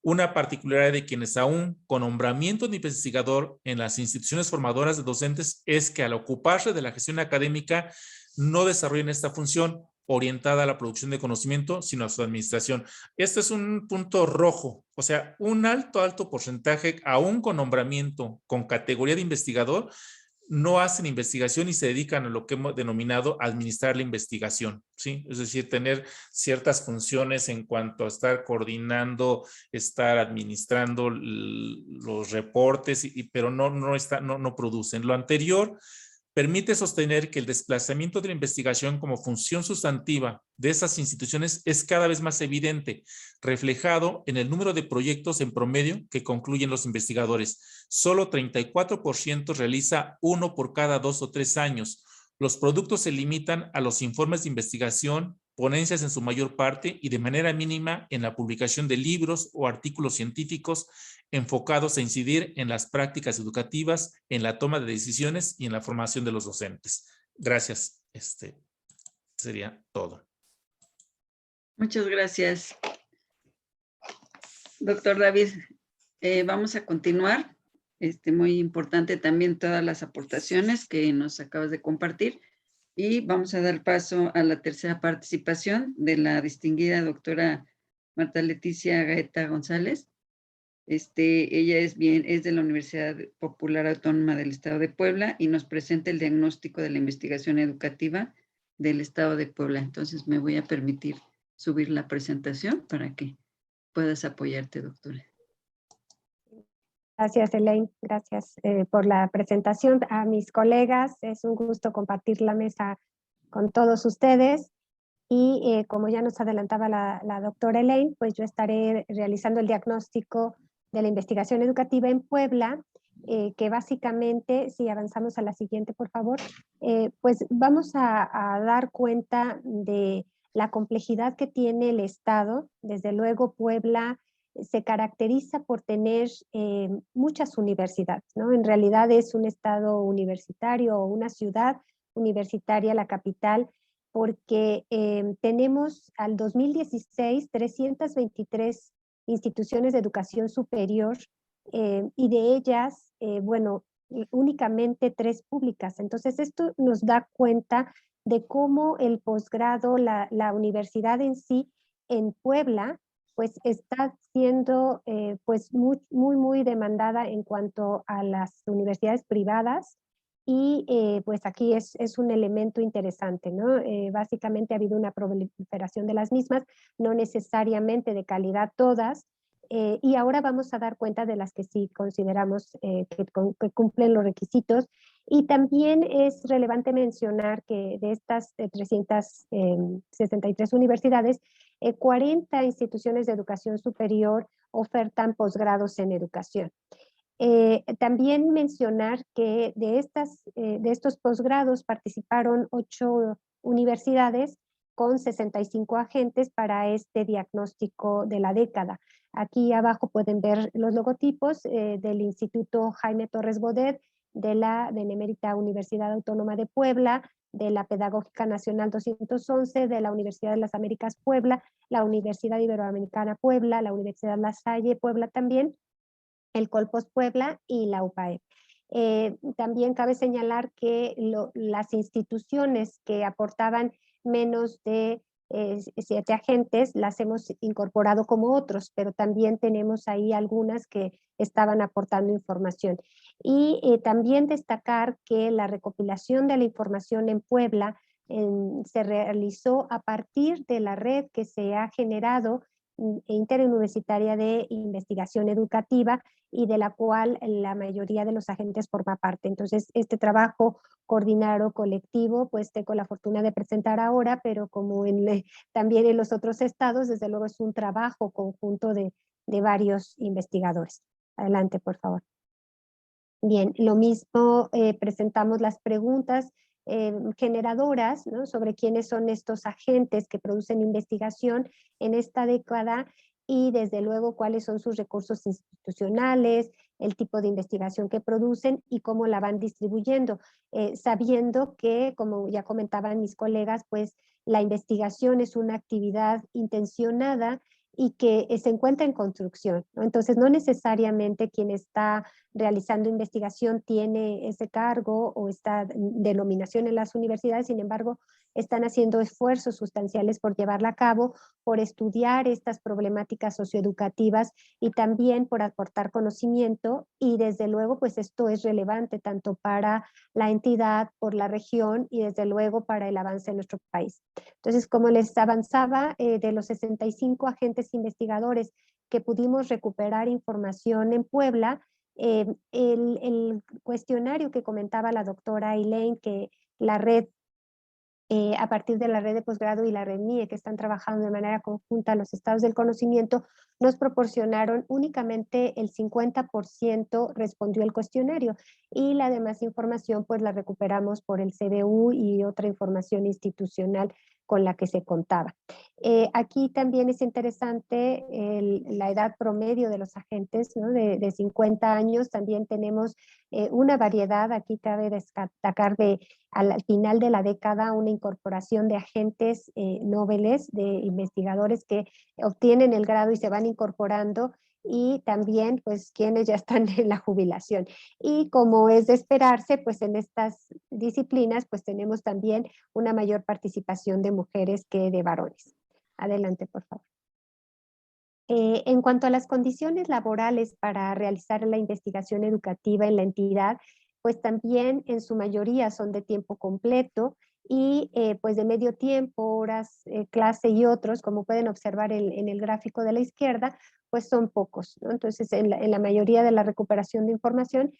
S1: Una particularidad de quienes aún con nombramiento de investigador en las instituciones formadoras de docentes es que al ocuparse de la gestión académica no desarrollan esta función orientada a la producción de conocimiento, sino a su administración. Este es un punto rojo, o sea, un alto porcentaje, aún con nombramiento, con categoría de investigador, no hacen investigación y se dedican a lo que hemos denominado administrar la investigación, ¿sí? Es decir, tener ciertas funciones en cuanto a estar coordinando, estar administrando los reportes, pero no producen. Lo anterior permite sostener que el desplazamiento de la investigación como función sustantiva de esas instituciones es cada vez más evidente, reflejado en el número de proyectos en promedio que concluyen los investigadores. Solo 34% realiza uno por cada 2 o 3 años. Los productos se limitan a los informes de investigación, ponencias en su mayor parte y de manera mínima en la publicación de libros o artículos científicos enfocados a incidir en las prácticas educativas, en la toma de decisiones y en la formación de los docentes. Gracias. Sería todo.
S3: Muchas gracias. Doctor David, vamos a continuar. Muy importante también todas las aportaciones que nos acabas de compartir. Y vamos a dar paso a la tercera participación de la distinguida doctora Marta Leticia Gaeta González. Ella es de la Universidad Popular Autónoma del Estado de Puebla y nos presenta el diagnóstico de la investigación educativa del Estado de Puebla. Entonces me voy a permitir subir la presentación para que puedas apoyarte, doctora.
S4: Gracias, Elaine. Gracias por la presentación. A mis colegas, es un gusto compartir la mesa con todos ustedes. Y como ya nos adelantaba la doctora Elaine, pues yo estaré realizando el diagnóstico de la investigación educativa en Puebla, que básicamente, si avanzamos a la siguiente, por favor, pues vamos a dar cuenta de la complejidad que tiene el Estado. Desde luego, Puebla se caracteriza por tener muchas universidades, ¿no? En realidad es un estado universitario o una ciudad universitaria, la capital, porque tenemos al 2016 323 instituciones de educación superior y de ellas, bueno, únicamente 3 públicas. Entonces esto nos da cuenta de cómo el posgrado, la universidad en sí, en Puebla, pues está siendo pues muy demandada en cuanto a las universidades privadas. Y pues aquí es un elemento interesante, ¿no? Básicamente ha habido una proliferación de las mismas, no necesariamente de calidad todas, y ahora vamos a dar cuenta de las que sí consideramos que cumplen los requisitos. Y también es relevante mencionar que de estas 363 universidades, 40 instituciones de educación superior ofertan posgrados en educación. También mencionar que de estos posgrados participaron 8 universidades con 65 agentes para este diagnóstico de la década. Aquí abajo pueden ver los logotipos del Instituto Jaime Torres Bodet, de la Benemérita Universidad Autónoma de Puebla, de la Pedagógica Nacional 211, de la Universidad de las Américas Puebla, la Universidad Iberoamericana Puebla, la Universidad La Salle Puebla también, el Colpos Puebla y la UPAEP. También cabe señalar que las instituciones que aportaban menos de 7 agentes las hemos incorporado como otros, pero también tenemos ahí algunas que estaban aportando información. Y también destacar que la recopilación de la información en Puebla se realizó a partir de la red que se ha generado interuniversitaria de investigación educativa y de la cual la mayoría de los agentes forma parte. Entonces, este trabajo coordinado colectivo, pues tengo la fortuna de presentar ahora, pero como también en los otros estados, desde luego es un trabajo conjunto de varios investigadores. Adelante, por favor. Bien, lo mismo, presentamos las preguntas generadoras, ¿no?, sobre quiénes son estos agentes que producen investigación en esta década y desde luego cuáles son sus recursos institucionales, el tipo de investigación que producen y cómo la van distribuyendo, sabiendo que, como ya comentaban mis colegas, pues la investigación es una actividad intencionada y que se encuentra en construcción, ¿no? Entonces, no necesariamente quien está realizando investigación tiene ese cargo o esta denominación en las universidades, sin embargo, están haciendo esfuerzos sustanciales por llevarla a cabo, por estudiar estas problemáticas socioeducativas y también por aportar conocimiento y desde luego, pues esto es relevante tanto para la entidad, por la región y desde luego para el avance de nuestro país. Entonces, como les avanzaba, de los 65 agentes investigadores que pudimos recuperar información en Puebla, el cuestionario que comentaba la doctora Elaine, que la red, a partir de la red de posgrado y la red MIE, que están trabajando de manera conjunta los estados del conocimiento, nos proporcionaron únicamente el 50% respondió el cuestionario y la demás información pues la recuperamos por el CBU y otra información institucional con la que se contaba. Aquí también es interesante la edad promedio de los agentes, ¿no?, de 50 años. También tenemos una variedad, aquí cabe destacar al final de la década una incorporación de agentes nobles, de investigadores que obtienen el grado y se van incorporando y también pues quienes ya están en la jubilación. Y como es de esperarse, pues en estas disciplinas pues tenemos también una mayor participación de mujeres que de varones. Adelante, por favor. En cuanto a las condiciones laborales para realizar la investigación educativa en la entidad, pues también en su mayoría son de tiempo completo y pues de medio tiempo, horas clase y otros, como pueden observar en el gráfico de la izquierda, pues son pocos, ¿no? Entonces en la mayoría de la recuperación de información,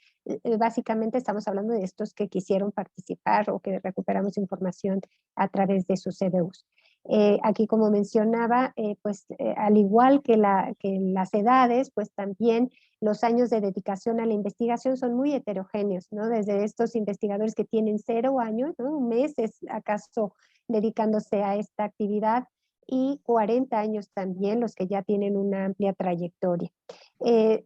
S4: básicamente estamos hablando de estos que quisieron participar o que recuperamos información a través de sus CBUs. Aquí, como mencionaba, al igual que las edades, pues también los años de dedicación a la investigación son muy heterogéneos, ¿no? Desde estos investigadores que tienen 0 años, ¿no?, meses acaso dedicándose a esta actividad, y 40 años también los que ya tienen una amplia trayectoria.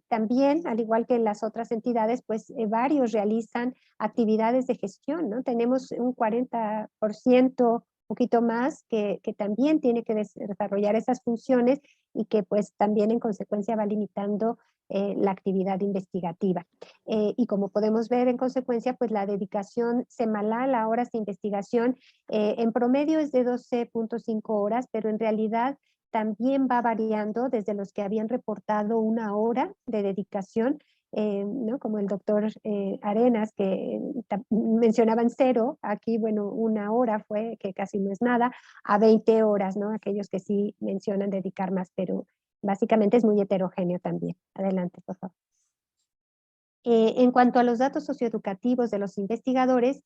S4: También, al igual que en las otras entidades, pues varios realizan actividades de gestión, ¿no? Tenemos un 40%, poquito más, que también tiene que desarrollar esas funciones y que pues también en consecuencia va limitando la actividad investigativa. Y como podemos ver en consecuencia, pues la dedicación semanal a horas de investigación en promedio es de 12.5 horas, pero en realidad también va variando desde los que habían reportado 1 hora de dedicación, ¿no?, como el doctor Arenas, que mencionaban 0, aquí, bueno, 1 hora fue, que casi no es nada, a 20 horas, ¿no?, aquellos que sí mencionan dedicar más, pero básicamente es muy heterogéneo también. Adelante, por favor. En cuanto a los datos socioeducativos de los investigadores,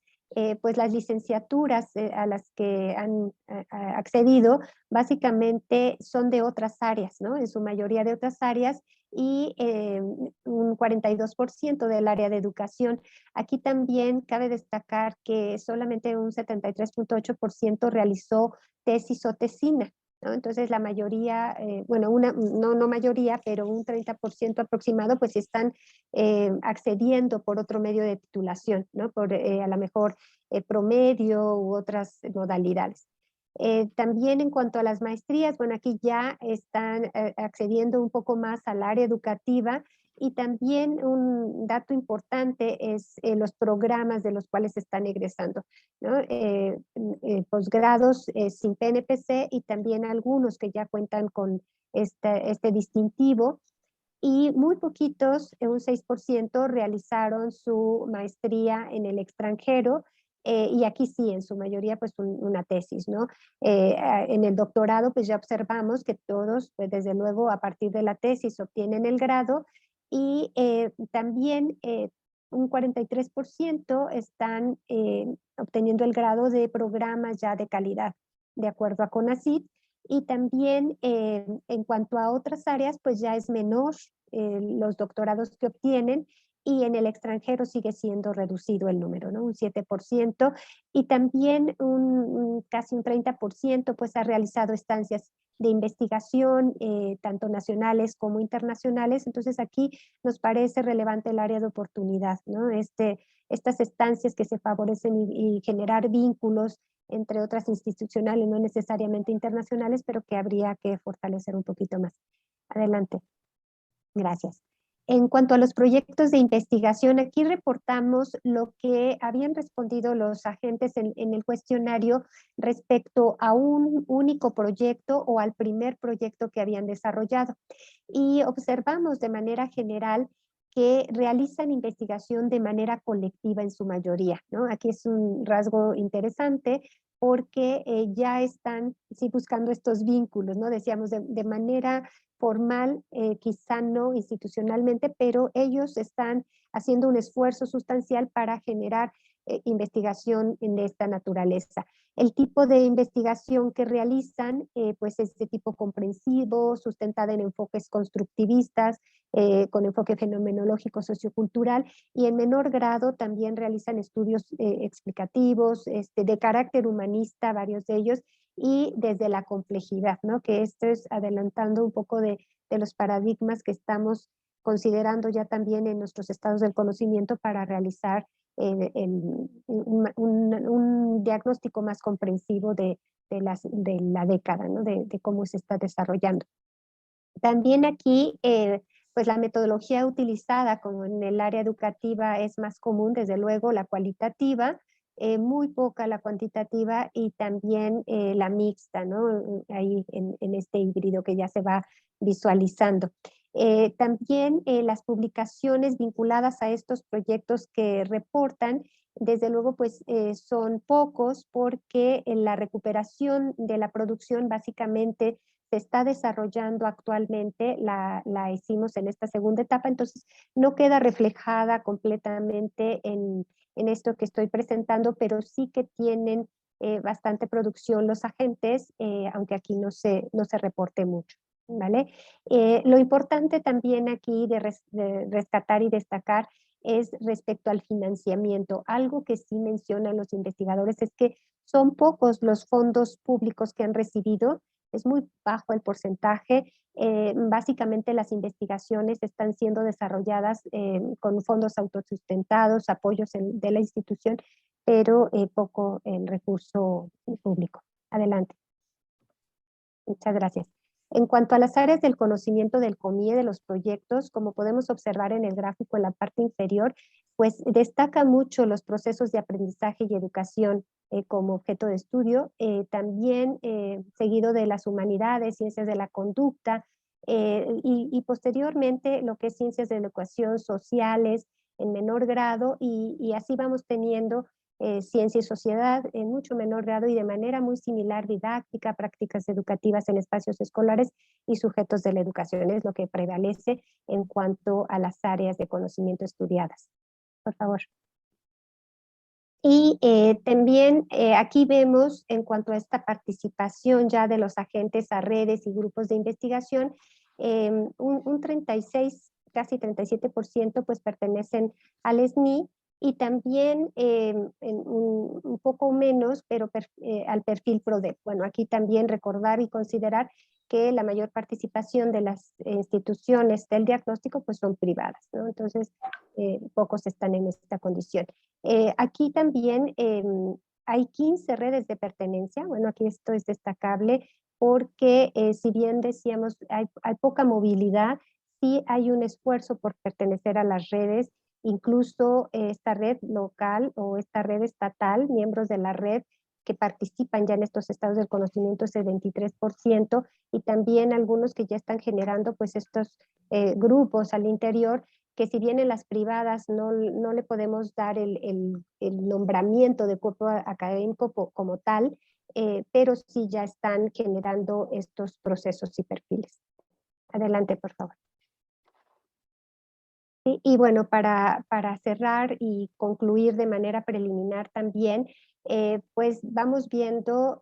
S4: pues las licenciaturas a las que han accedido básicamente son de otras áreas, ¿no? En su mayoría de otras áreas y un 42% del área de educación. Aquí también cabe destacar que solamente un 73.8% realizó tesis o tesina, ¿no? Entonces la mayoría, bueno, no mayoría, pero un 30% aproximado, pues están accediendo por otro medio de titulación, ¿no? Por a lo mejor promedio u otras modalidades. También en cuanto a las maestrías, bueno, aquí ya están accediendo un poco más al área educativa, y también un dato importante es los programas de los cuales están egresando, ¿no? Posgrados sin PNPC, y también algunos que ya cuentan con este distintivo, y muy poquitos, un 6%, realizaron su maestría en el extranjero, y aquí sí, en su mayoría, pues una tesis, ¿no? En el doctorado, pues ya observamos que todos, pues desde luego, a partir de la tesis obtienen el grado, y también un 43% están obteniendo el grado de programas ya de calidad, de acuerdo a CONACYT. Y también en cuanto a otras áreas, pues ya es menor los doctorados que obtienen, y en el extranjero sigue siendo reducido el número, ¿no? Un 7%, y también casi un 30% pues ha realizado estancias de investigación, tanto nacionales como internacionales. Entonces aquí nos parece relevante el área de oportunidad, ¿no? Estas estancias que se favorecen y generar vínculos entre otras institucionales, no necesariamente internacionales, pero que habría que fortalecer un poquito más. Adelante. Gracias. En cuanto a los proyectos de investigación, aquí reportamos lo que habían respondido los agentes en el cuestionario respecto a un único proyecto o al primer proyecto que habían desarrollado. Y observamos de manera general que realizan investigación de manera colectiva en su mayoría, ¿no? Aquí es un rasgo interesante, porque ya están sí, buscando estos vínculos, ¿no? Decíamos de manera formal, quizá no institucionalmente, pero ellos están haciendo un esfuerzo sustancial para generar investigación de esta naturaleza. El tipo de investigación que realizan, pues es de tipo comprensivo, sustentada en enfoques constructivistas, con enfoque fenomenológico sociocultural, y en menor grado también realizan estudios explicativos, de carácter humanista, varios de ellos, y desde la complejidad, ¿no? Que esto es adelantando un poco de los paradigmas que estamos considerando ya también en nuestros estados del conocimiento para realizar un diagnóstico más comprensivo de la década, ¿no? De cómo se está desarrollando. También aquí, pues la metodología utilizada como en el área educativa es más común, desde luego la cualitativa, muy poca la cuantitativa, y también la mixta, ¿no? Ahí en este híbrido que ya se va visualizando. También las publicaciones vinculadas a estos proyectos que reportan, desde luego, pues son pocos, porque la recuperación de la producción básicamente se está desarrollando actualmente, la hicimos en esta segunda etapa, entonces no queda reflejada completamente en esto que estoy presentando, pero sí que tienen bastante producción los agentes, aunque aquí no se reporte mucho, ¿vale? Lo importante también aquí de rescatar y destacar es respecto al financiamiento. Algo que sí mencionan los investigadores es que son pocos los fondos públicos que han recibido, es muy bajo el porcentaje. Básicamente las investigaciones están siendo desarrolladas con fondos autosustentados, apoyos de la institución, pero poco el recurso público. Adelante. Muchas gracias. En cuanto a las áreas del conocimiento del CONIE de los proyectos, como podemos observar en el gráfico en la parte inferior, pues destaca mucho los procesos de aprendizaje y educación como objeto de estudio, también seguido de las humanidades, ciencias de la conducta, y posteriormente lo que es ciencias de la educación, sociales en menor grado, y así vamos teniendo ciencia y sociedad en mucho menor grado, y de manera muy similar didáctica, prácticas educativas en espacios escolares y sujetos de la educación. Es lo que prevalece en cuanto a las áreas de conocimiento estudiadas. Por favor. Y también aquí vemos, en cuanto a esta participación ya de los agentes a redes y grupos de investigación, un 36, casi 37% pues pertenecen al SNI, y también un poco menos, pero al perfil PRODEP. Bueno, aquí también recordar y considerar que la mayor participación de las instituciones del diagnóstico pues son privadas, ¿no? Entonces, pocos están en esta condición. Aquí también hay 15 redes de pertenencia. Bueno, aquí esto es destacable porque si bien decíamos hay poca movilidad, sí hay un esfuerzo por pertenecer a las redes. Incluso esta red local o esta red estatal, miembros de la red que participan ya en estos estados del conocimiento es el 23%, y también algunos que ya están generando pues estos grupos al interior, que si bien en las privadas no le podemos dar el nombramiento de cuerpo académico como tal, pero sí ya están generando estos procesos y perfiles. Adelante, por favor. Y bueno, para cerrar y concluir de manera preliminar también, pues vamos viendo,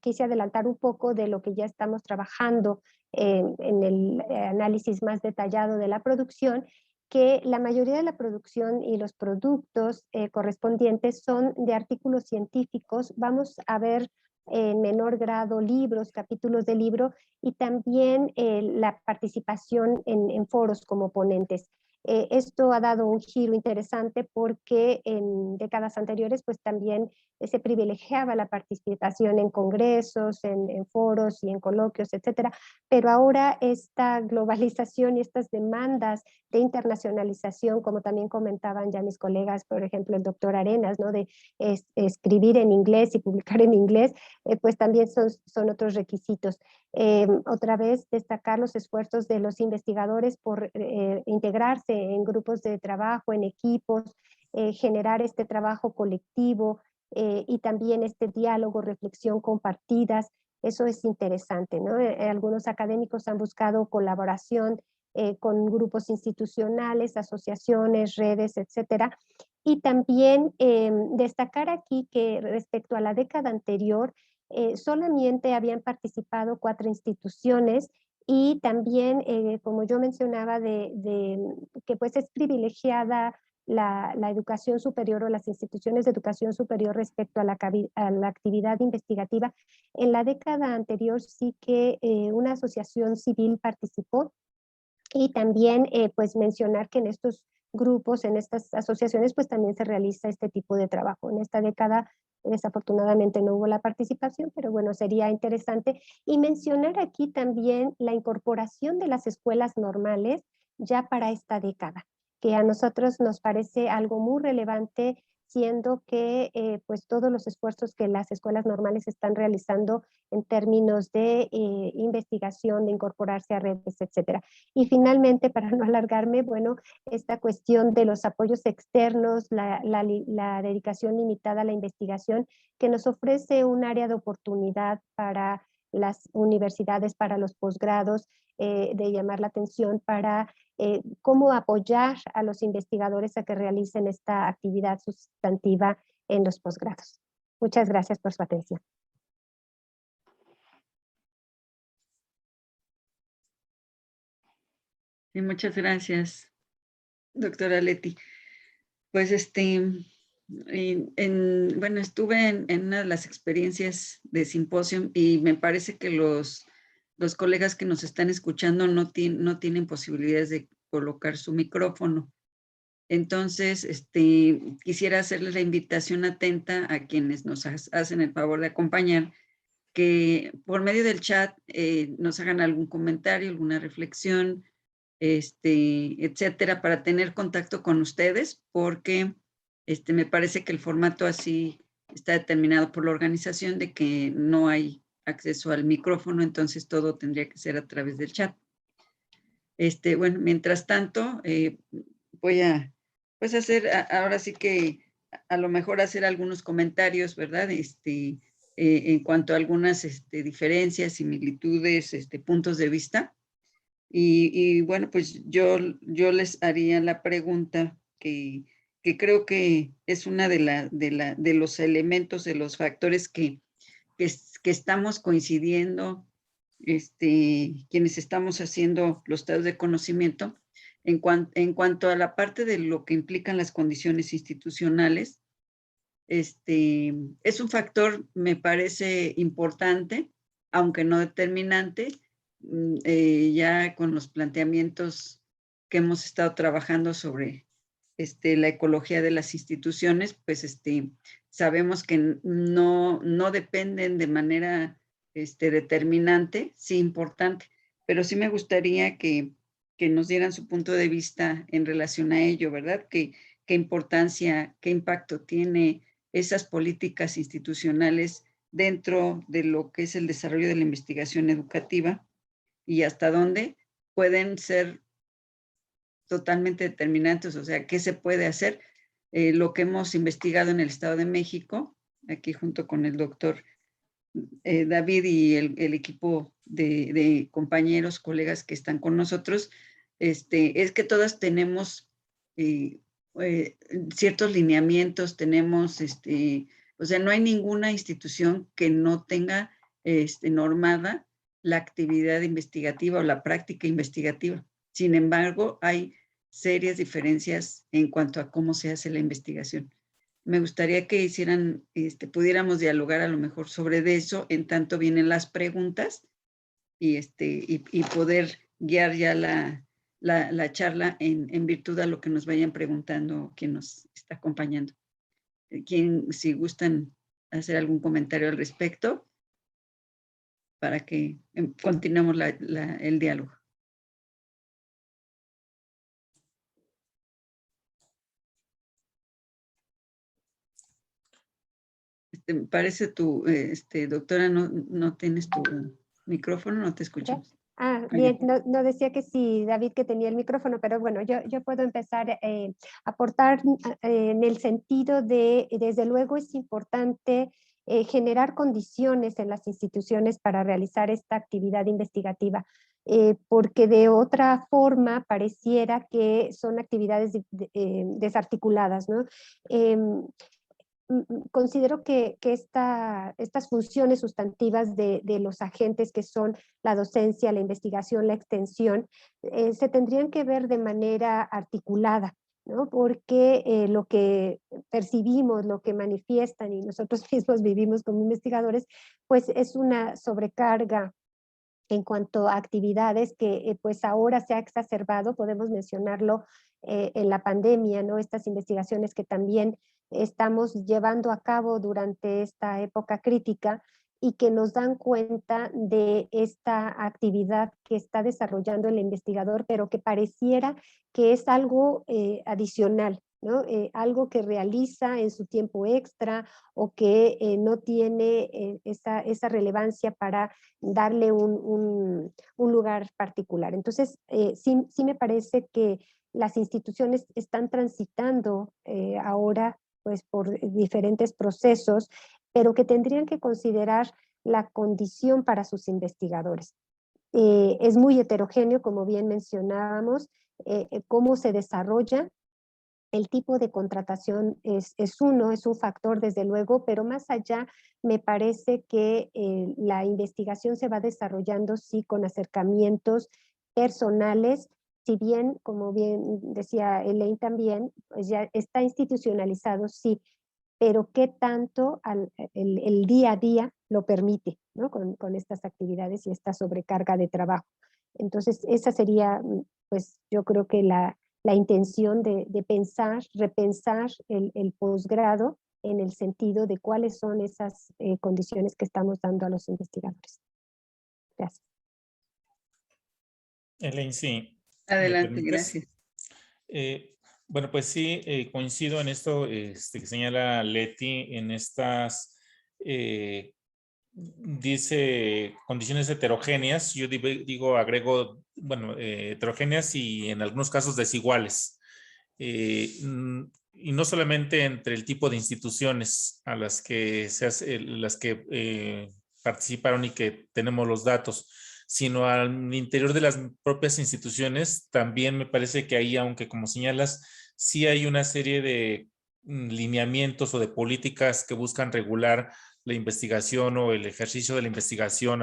S4: quise adelantar un poco de lo que ya estamos trabajando en el análisis más detallado de la producción, que la mayoría de la producción y los productos correspondientes son de artículos científicos. Vamos a ver en menor grado libros, capítulos de libro, y también la participación en foros como ponentes. Esto ha dado un giro interesante porque en décadas anteriores pues también se privilegiaba la participación en congresos, en foros y en coloquios, etcétera, pero ahora esta globalización y estas demandas de internacionalización, como también comentaban ya mis colegas, por ejemplo el doctor Arenas, ¿no? De escribir en inglés y publicar en inglés, pues también son otros requisitos. Otra vez destacar los esfuerzos de los investigadores por integrarse en grupos de trabajo, en equipos, generar este trabajo colectivo y también este diálogo, reflexión compartidas. Eso es interesante, ¿no? Algunos académicos han buscado colaboración con grupos institucionales, asociaciones, redes, etcétera. Y también destacar aquí que respecto a la década anterior, solamente habían participado 4 instituciones, y también, como yo mencionaba, que pues es privilegiada la educación superior o las instituciones de educación superior respecto a la actividad investigativa. En la década anterior sí que una asociación civil participó, y también pues mencionar que en estos grupos, en estas asociaciones, pues también se realiza este tipo de trabajo. En esta década desafortunadamente no hubo la participación, pero bueno, sería interesante. Y mencionar aquí también la incorporación de las escuelas normales ya para esta década, que a nosotros nos parece algo muy relevante, siendo que pues todos los esfuerzos que las escuelas normales están realizando en términos de investigación, de incorporarse a redes, etcétera. Y finalmente, para no alargarme, bueno, esta cuestión de los apoyos externos, la dedicación limitada a la investigación, que nos ofrece un área de oportunidad para las universidades, para los posgrados, de llamar la atención para cómo apoyar a los investigadores a que realicen esta actividad sustantiva en los posgrados. Muchas gracias por su atención.
S3: Sí, muchas gracias, doctora Leti. Pues bueno, estuve en una de las experiencias de simposio y me parece que los colegas que nos están escuchando no tienen posibilidades de colocar su micrófono. Entonces, quisiera hacerles la invitación atenta a quienes nos hacen el favor de acompañar, que por medio del chat nos hagan algún comentario, alguna reflexión, etcétera, para tener contacto con ustedes, porque me parece que el formato así está determinado por la organización, de que no hay acceso al micrófono, entonces todo tendría que ser a través del chat. Bueno, mientras tanto, voy a pues hacer, ahora sí que a lo mejor hacer algunos comentarios, ¿verdad? En cuanto a algunas diferencias, similitudes, puntos de vista. Y bueno, pues yo les haría la pregunta que creo que es una de los elementos, de los factores que estamos coincidiendo quienes estamos haciendo los estados de conocimiento, en cuanto a la parte de lo que implican las condiciones institucionales, es un factor, me parece importante, aunque no determinante, ya con los planteamientos que hemos estado trabajando sobre la ecología de las instituciones, pues sabemos que no dependen de manera determinante, sí importante, pero sí me gustaría que nos dieran su punto de vista en relación a ello, ¿verdad? ¿Qué importancia, qué impacto tiene esas políticas institucionales dentro de lo que es el desarrollo de la investigación educativa y hasta dónde pueden ser totalmente determinantes? O sea, ¿qué se puede hacer? Lo que hemos investigado en el Estado de México, aquí junto con el doctor David y el equipo de compañeros, colegas que están con nosotros, es que todas tenemos ciertos lineamientos, tenemos, o sea, no hay ninguna institución que no tenga normada la actividad investigativa o la práctica investigativa. Sin embargo, hay serias diferencias en cuanto a cómo se hace la investigación. Me gustaría que pudiéramos dialogar a lo mejor sobre eso, en tanto vienen las preguntas y poder guiar ya la charla en virtud a lo que nos vayan preguntando quien nos está acompañando. Si gustan hacer algún comentario al respecto, para que continuemos el diálogo. Parece tu, doctora, no tienes tu micrófono, no te escuchamos.
S4: Bien, no decía que sí, David, que tenía el micrófono, pero bueno, yo puedo empezar a aportar en el sentido de, desde luego es importante generar condiciones en las instituciones para realizar esta actividad investigativa, porque de otra forma pareciera que son actividades desarticuladas, ¿no? Considero que estas funciones sustantivas de los agentes que son la docencia, la investigación, la extensión, se tendrían que ver de manera articulada, ¿no? Porque lo que percibimos, lo que manifiestan y nosotros mismos vivimos como investigadores, pues es una sobrecarga en cuanto a actividades que pues ahora se ha exacerbado, podemos mencionarlo en la pandemia, ¿no? Estas investigaciones que también estamos llevando a cabo durante esta época crítica y que nos dan cuenta de esta actividad que está desarrollando el investigador, pero que pareciera que es algo adicional, ¿no? Algo que realiza en su tiempo extra o que no tiene esa relevancia para darle un lugar particular. Entonces, sí me parece que las instituciones están transitando ahora pues, por diferentes procesos, pero que tendrían que considerar la condición para sus investigadores. Es muy heterogéneo, como bien mencionábamos, cómo se desarrolla. El tipo de contratación es un factor desde luego, pero más allá me parece que la investigación se va desarrollando sí con acercamientos personales, si bien, como bien decía Elaine también, pues ya está institucionalizado, sí, pero qué tanto el día a día lo permite, ¿no? Con estas actividades y esta sobrecarga de trabajo. Entonces, esa sería, pues yo creo que la intención de pensar, repensar el posgrado en el sentido de cuáles son esas condiciones que estamos dando a los investigadores. Gracias.
S1: Elaine, sí.
S3: Adelante, gracias.
S1: Bueno, pues sí, coincido en esto que señala Leti, en estas, dice, condiciones heterogéneas, yo agrego, bueno, heterogéneas y en algunos casos desiguales. Y no solamente entre el tipo de instituciones a las que participaron y que tenemos los datos, sino al interior de las propias instituciones. También me parece que ahí, aunque como señalas, sí hay una serie de lineamientos o de políticas que buscan regular la investigación o el ejercicio de la investigación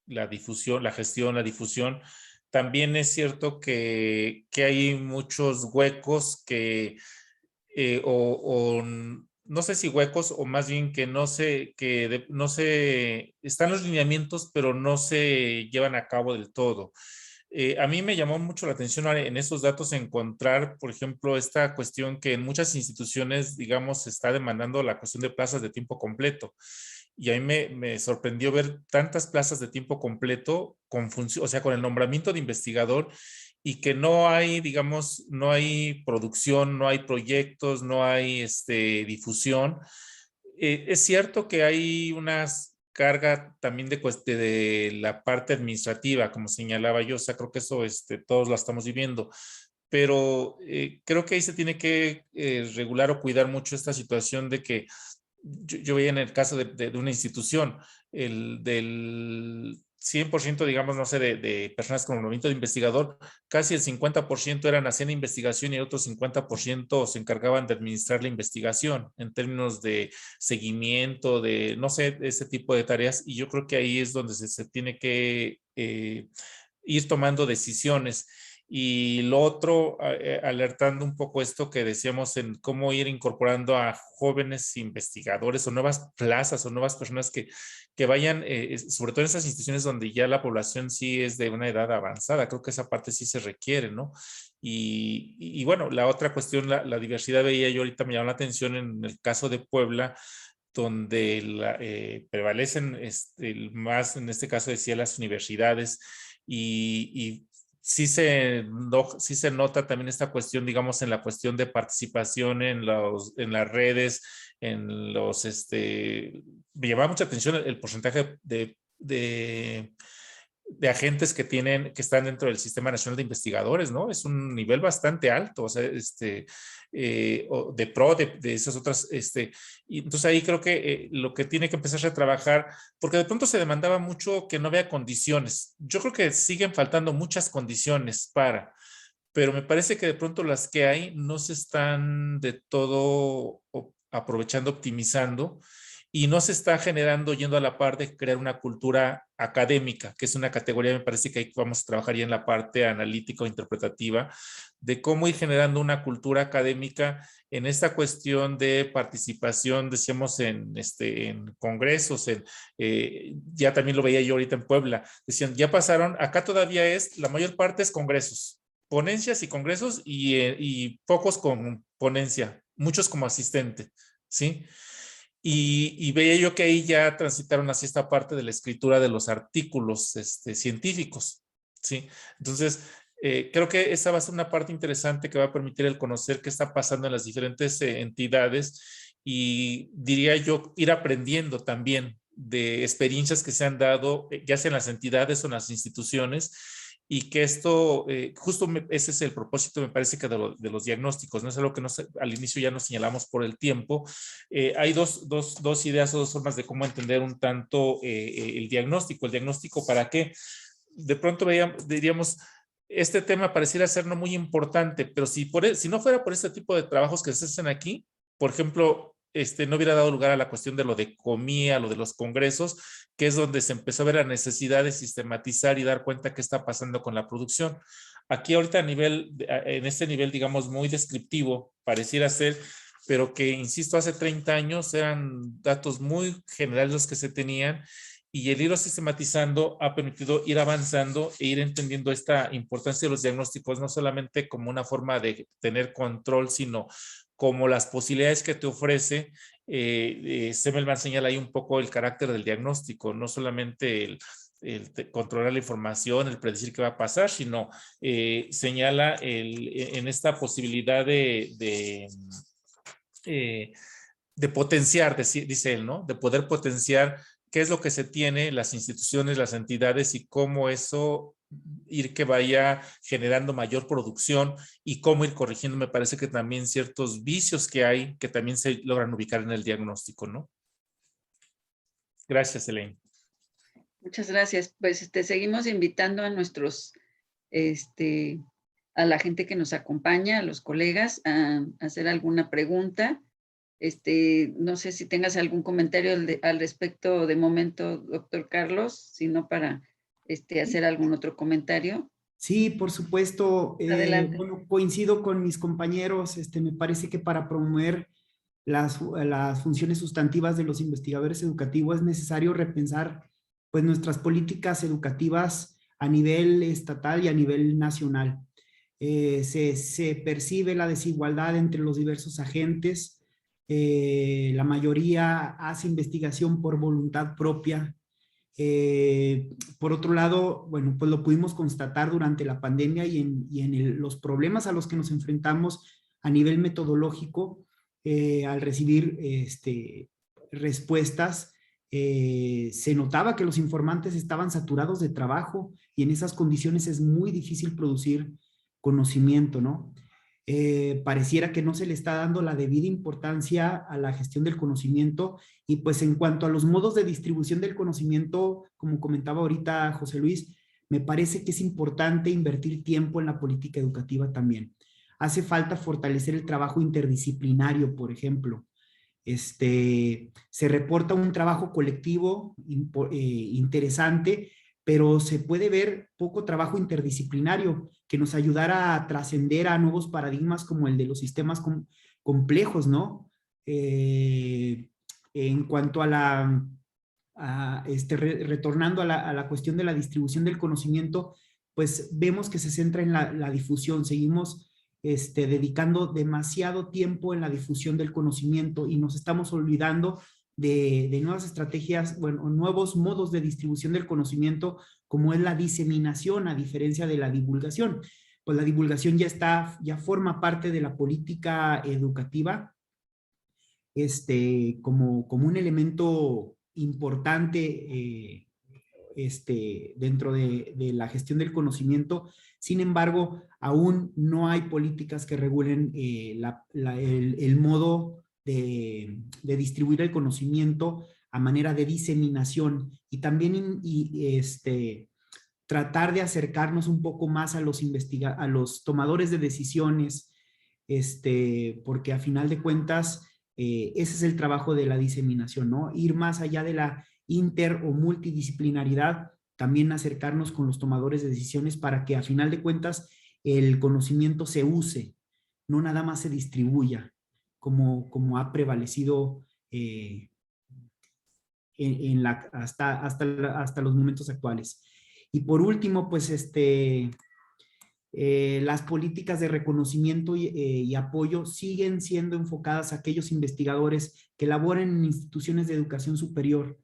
S1: la difusión, la gestión, la difusión. También es cierto que hay muchos huecos que, no sé si huecos o más bien que no se, están los lineamientos, pero no se llevan a cabo del todo. A mí me llamó mucho la atención en esos datos encontrar, por ejemplo, esta cuestión que en muchas instituciones, digamos, se está demandando la cuestión de plazas de tiempo completo. Y a mí me sorprendió ver tantas plazas de tiempo completo con función, o sea, con el nombramiento de investigador y que no hay, digamos, no hay producción, no hay proyectos, no hay difusión. Es cierto que hay unas carga también de la parte administrativa, como señalaba yo, o sea, creo que eso todos la estamos viviendo, pero creo que ahí se tiene que regular o cuidar mucho esta situación de que yo veía en el caso de una institución, del 100%, digamos, no sé, de personas con nombramiento de investigador, casi el 50% eran hacían investigación y el otro 50% se encargaban de administrar la investigación en términos de seguimiento, de, no sé, ese tipo de tareas. Y yo creo que ahí es donde se tiene que ir tomando decisiones. Y lo otro, alertando un poco esto que decíamos en cómo ir incorporando a jóvenes investigadores o nuevas plazas o nuevas personas que vayan, sobre todo en esas instituciones donde ya la población sí es de una edad avanzada. Creo que esa parte sí se requiere, ¿no? Y bueno, la otra cuestión, la diversidad, veía yo ahorita, me llamó la atención en el caso de Puebla, donde prevalecen más, en este caso decía, las universidades y sí se nota también esta cuestión, digamos, en la cuestión de participación en las redes, en los, me llamaba mucha atención el porcentaje de agentes que están dentro del Sistema Nacional de Investigadores, ¿no? Es un nivel bastante alto, o sea, de esas otras, y entonces ahí creo que lo que tiene que empezar a trabajar, porque de pronto se demandaba mucho que no había condiciones. Yo creo que siguen faltando muchas condiciones pero me parece que de pronto las que hay no se están de todo aprovechando, optimizando, y no se está generando yendo a la par de crear una cultura académica, que es una categoría, me parece que ahí vamos a trabajar ya en la parte analítica o interpretativa, de cómo ir generando una cultura académica en esta cuestión de participación, decíamos, en congresos, ya también lo veía yo ahorita en Puebla, decían, ya pasaron, acá todavía la mayor parte es congresos, ponencias y congresos y pocos con ponencia, muchos como asistente, ¿sí? Y veía yo que ahí ya transitaron hacia esta parte de la escritura de los artículos científicos, ¿sí? Entonces, creo que esa va a ser una parte interesante que va a permitir el conocer qué está pasando en las diferentes entidades y diría yo ir aprendiendo también de experiencias que se han dado, ya sea en las entidades o en las instituciones, y que esto, ese es el propósito, me parece que de los diagnósticos, no es algo que al inicio ya nos señalamos por el tiempo. Hay dos ideas o dos formas de cómo entender un tanto el diagnóstico. ¿El diagnóstico para qué? De pronto diríamos, este tema pareciera ser no muy importante, pero si no fuera por este tipo de trabajos que se hacen aquí, por ejemplo, no hubiera dado lugar a la cuestión de lo de comía, lo de los congresos, que es donde se empezó a ver la necesidad de sistematizar y dar cuenta qué está pasando con la producción. Aquí ahorita en este nivel, digamos, muy descriptivo, pareciera ser, pero que, insisto, hace 30 años eran datos muy generales los que se tenían, y el irlo sistematizando ha permitido ir avanzando e ir entendiendo esta importancia de los diagnósticos, no solamente como una forma de tener control, sino como las posibilidades que te ofrece. Semmelman señala ahí un poco el carácter del diagnóstico, no solamente el controlar la información, el predecir qué va a pasar, sino señala en esta posibilidad de potenciar, dice él, ¿no? De poder potenciar qué es lo que se tiene, las instituciones, las entidades, y cómo eso ir que vaya generando mayor producción y cómo ir corrigiendo, me parece que también ciertos vicios que hay que también se logran ubicar en el diagnóstico, ¿no? Gracias, Elaine.
S3: Muchas gracias. Pues seguimos invitando a a la gente que nos acompaña, a los colegas, a hacer alguna pregunta. No sé si tengas algún comentario al respecto de momento, doctor Carlos, sino para hacer algún otro comentario.
S2: Sí, por supuesto.
S3: Adelante.
S2: Bueno, coincido con mis compañeros. Me parece que para promover las funciones sustantivas de los investigadores educativos es necesario repensar pues nuestras políticas educativas a nivel estatal y a nivel nacional. Se percibe la desigualdad entre los diversos agentes. La mayoría hace investigación por voluntad propia. Por otro lado, bueno, pues lo pudimos constatar durante la pandemia y en los problemas a los que nos enfrentamos a nivel metodológico al recibir respuestas. Se notaba que los informantes estaban saturados de trabajo y en esas condiciones es muy difícil producir conocimiento, ¿no? Pareciera que no se le está dando la debida importancia a la gestión del conocimiento y pues en cuanto a los modos de distribución del conocimiento, como comentaba ahorita José Luis, me parece que es importante invertir tiempo en la política educativa también. Hace falta fortalecer el trabajo interdisciplinario, por ejemplo. Se reporta un trabajo colectivo interesante, pero se puede ver poco trabajo interdisciplinario que nos ayudara a trascender a nuevos paradigmas como el de los sistemas complejos, ¿no? En cuanto a retornando a la cuestión de la distribución del conocimiento, pues vemos que se centra en la difusión. Seguimos dedicando demasiado tiempo en la difusión del conocimiento y nos estamos olvidando de nuevas estrategias, bueno, nuevos modos de distribución del conocimiento, como es la diseminación, a diferencia de la divulgación. Pues la divulgación ya forma parte de la política educativa, como un elemento importante dentro de la gestión del conocimiento. Sin embargo, aún no hay políticas que regulen el modo de distribuir el conocimiento a manera de diseminación y también tratar de acercarnos un poco más a los tomadores de decisiones, porque a final de cuentas ese es el trabajo de la diseminación, ¿no? Ir más allá de la inter o multidisciplinaridad, también acercarnos con los tomadores de decisiones para que a final de cuentas el conocimiento se use, no nada más se distribuya, como ha prevalecido hasta los momentos actuales. Y por último, pues las políticas de reconocimiento y apoyo siguen siendo enfocadas a aquellos investigadores que laboran en instituciones de educación superior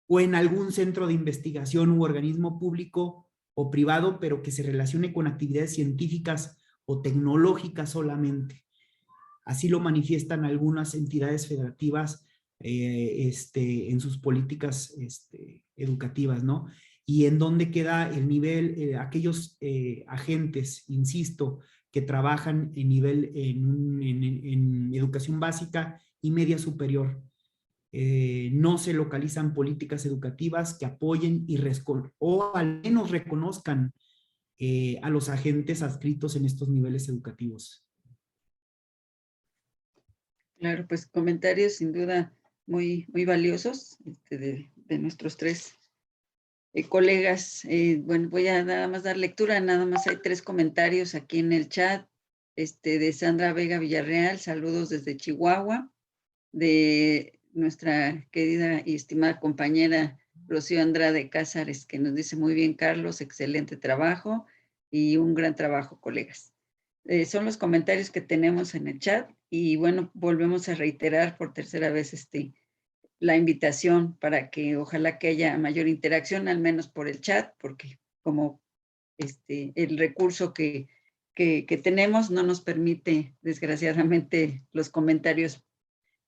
S2: o en algún centro de investigación u organismo público o privado, pero que se relacione con actividades científicas o tecnológicas solamente. Así lo manifiestan algunas entidades federativas en sus políticas educativas, ¿no? Y en dónde queda el nivel, aquellos agentes, insisto, que trabajan en educación básica y media superior. No se localizan políticas educativas que apoyen o al menos reconozcan a los agentes adscritos en estos niveles educativos.
S3: Claro, pues comentarios sin duda muy, muy valiosos de nuestros tres colegas. Bueno, voy a nada más dar lectura, nada más hay 3 comentarios aquí en el chat, de Sandra Vega Villarreal, saludos desde Chihuahua, de nuestra querida y estimada compañera Rocío Andrade Cázares, que nos dice muy bien, Carlos, excelente trabajo y un gran trabajo, colegas. Son los comentarios que tenemos en el chat y bueno, volvemos a reiterar por tercera vez la invitación para que ojalá que haya mayor interacción, al menos por el chat, porque como el recurso que tenemos no nos permite, desgraciadamente, los comentarios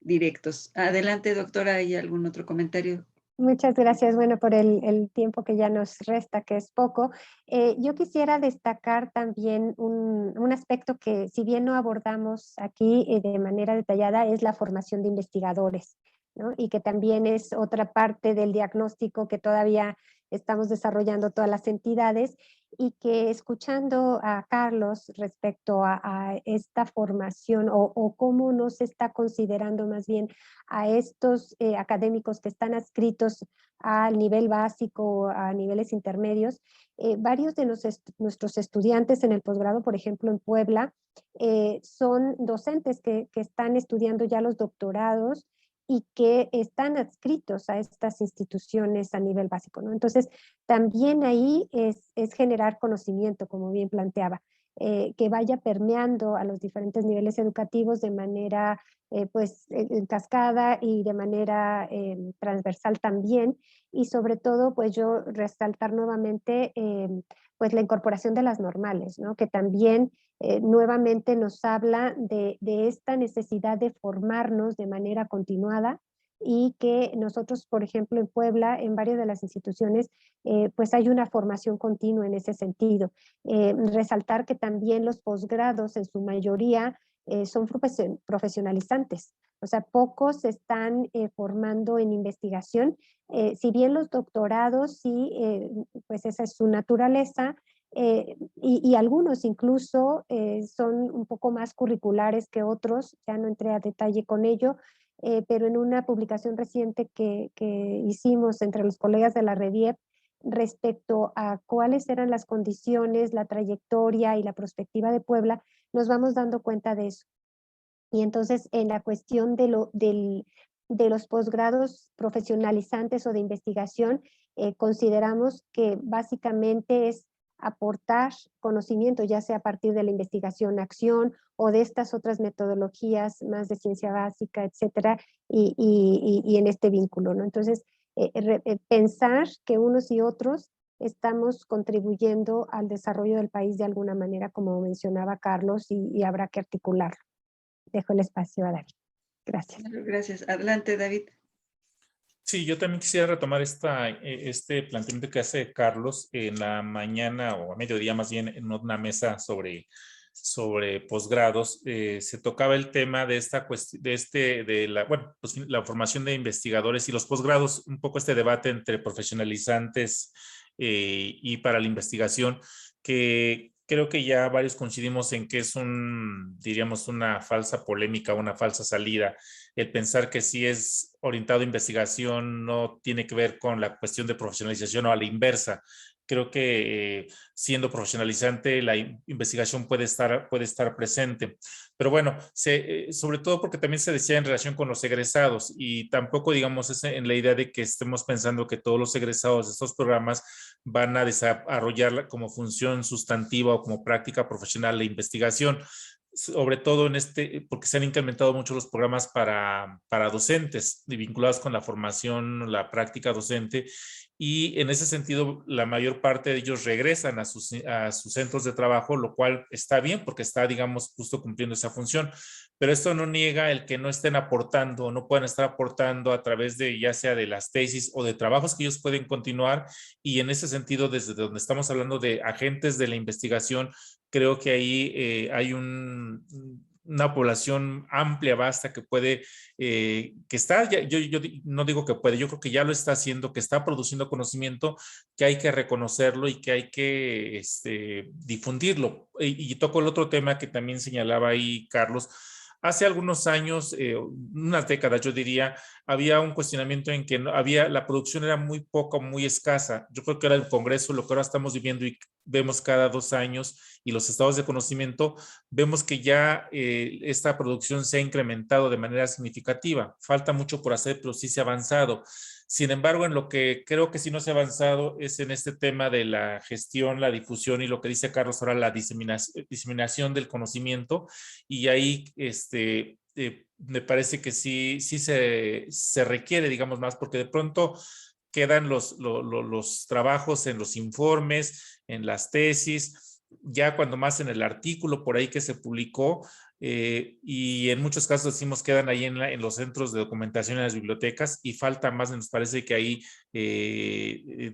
S3: directos. Adelante, doctora, ¿hay algún otro comentario?
S4: Muchas gracias, bueno, por el tiempo que ya nos resta, que es poco. Yo quisiera destacar también un aspecto que, si bien no abordamos aquí de manera detallada, es la formación de investigadores, ¿no? Y que también es otra parte del diagnóstico que todavía estamos desarrollando todas las entidades y que escuchando a Carlos respecto a esta formación o cómo no se está considerando más bien a estos académicos que están adscritos al nivel básico, a niveles intermedios, varios de nuestros estudiantes en el posgrado, por ejemplo en Puebla, son docentes que están estudiando ya los doctorados y que están adscritos a estas instituciones a nivel básico, ¿no? Entonces, también ahí es generar conocimiento, como bien planteaba, que vaya permeando a los diferentes niveles educativos de manera pues en cascada y de manera transversal también, y sobre todo pues yo resaltar nuevamente pues la incorporación de las normales, ¿no? Que también nuevamente nos habla de esta necesidad de formarnos de manera continuada y que nosotros, por ejemplo, en Puebla, en varias de las instituciones, pues hay una formación continua en ese sentido. Resaltar que también los posgrados en su mayoría son profesionalizantes, o sea, pocos se están formando en investigación, si bien los doctorados sí, pues esa es su naturaleza, y algunos incluso son un poco más curriculares que otros, ya no entré a detalle con ello, pero en una publicación reciente que hicimos entre los colegas de la REDIEP respecto a cuáles eran las condiciones, la trayectoria y la perspectiva de Puebla, nos vamos dando cuenta de eso. Y entonces en la cuestión de los posgrados profesionalizantes o de investigación, consideramos que básicamente es aportar conocimiento, ya sea a partir de la investigación-acción o de estas otras metodologías más de ciencia básica, etcétera, y en este vínculo, ¿no? Entonces, pensar que unos y otros estamos contribuyendo al desarrollo del país de alguna manera, como mencionaba Carlos, y habrá que articularlo. Dejo el espacio a David. Gracias.
S3: Gracias. Adelante, David.
S1: Sí, yo también quisiera retomar este planteamiento que hace Carlos en la mañana o a mediodía más bien en una mesa sobre posgrados. Se tocaba el tema de esta cuestión, de la, bueno, pues la formación de investigadores y los posgrados, un poco este debate entre profesionalizantes y para la investigación, que creo que ya varios coincidimos en que es diríamos, una falsa polémica, una falsa salida. El pensar que si es orientado a investigación no tiene que ver con la cuestión de profesionalización o a la inversa. Creo que siendo profesionalizante la investigación puede estar presente. Pero bueno, sobre todo porque también se decía en relación con los egresados y tampoco digamos es en la idea de que estemos pensando que todos los egresados de estos programas van a desarrollar como función sustantiva o como práctica profesional la investigación, sobre todo porque se han incrementado mucho los programas para docentes vinculados con la formación, la práctica docente, y en ese sentido la mayor parte de ellos regresan a sus centros de trabajo, lo cual está bien porque está, digamos, justo cumpliendo esa función, pero esto no niega el que no estén aportando, no puedan estar aportando a través de ya sea de las tesis o de trabajos que ellos pueden continuar, y en ese sentido, desde donde estamos hablando de agentes de la investigación, creo que ahí hay una población amplia, vasta, que puede, que está, yo no digo que puede, yo creo que ya lo está haciendo, que está produciendo conocimiento, que hay que reconocerlo y que hay que difundirlo. Y toco el otro tema que también señalaba ahí Carlos. Hace algunos años, unas décadas yo diría, había un cuestionamiento en que la producción era muy poca, muy escasa. Yo creo que era el Congreso, lo que ahora estamos viviendo y vemos cada 2 años, y los estados de conocimiento, vemos que ya esta producción se ha incrementado de manera significativa. Falta mucho por hacer, pero sí se ha avanzado. Sin embargo, en lo que creo que sí no se ha avanzado es en este tema de la gestión, la difusión y lo que dice Carlos ahora, la diseminación del conocimiento. Y ahí me parece que sí se requiere, digamos, más, porque de pronto quedan los trabajos en los informes, en las tesis, ya cuando más en el artículo por ahí que se publicó, y en muchos casos decimos quedan ahí en los centros de documentación, en las bibliotecas, y falta más. Nos parece que ahí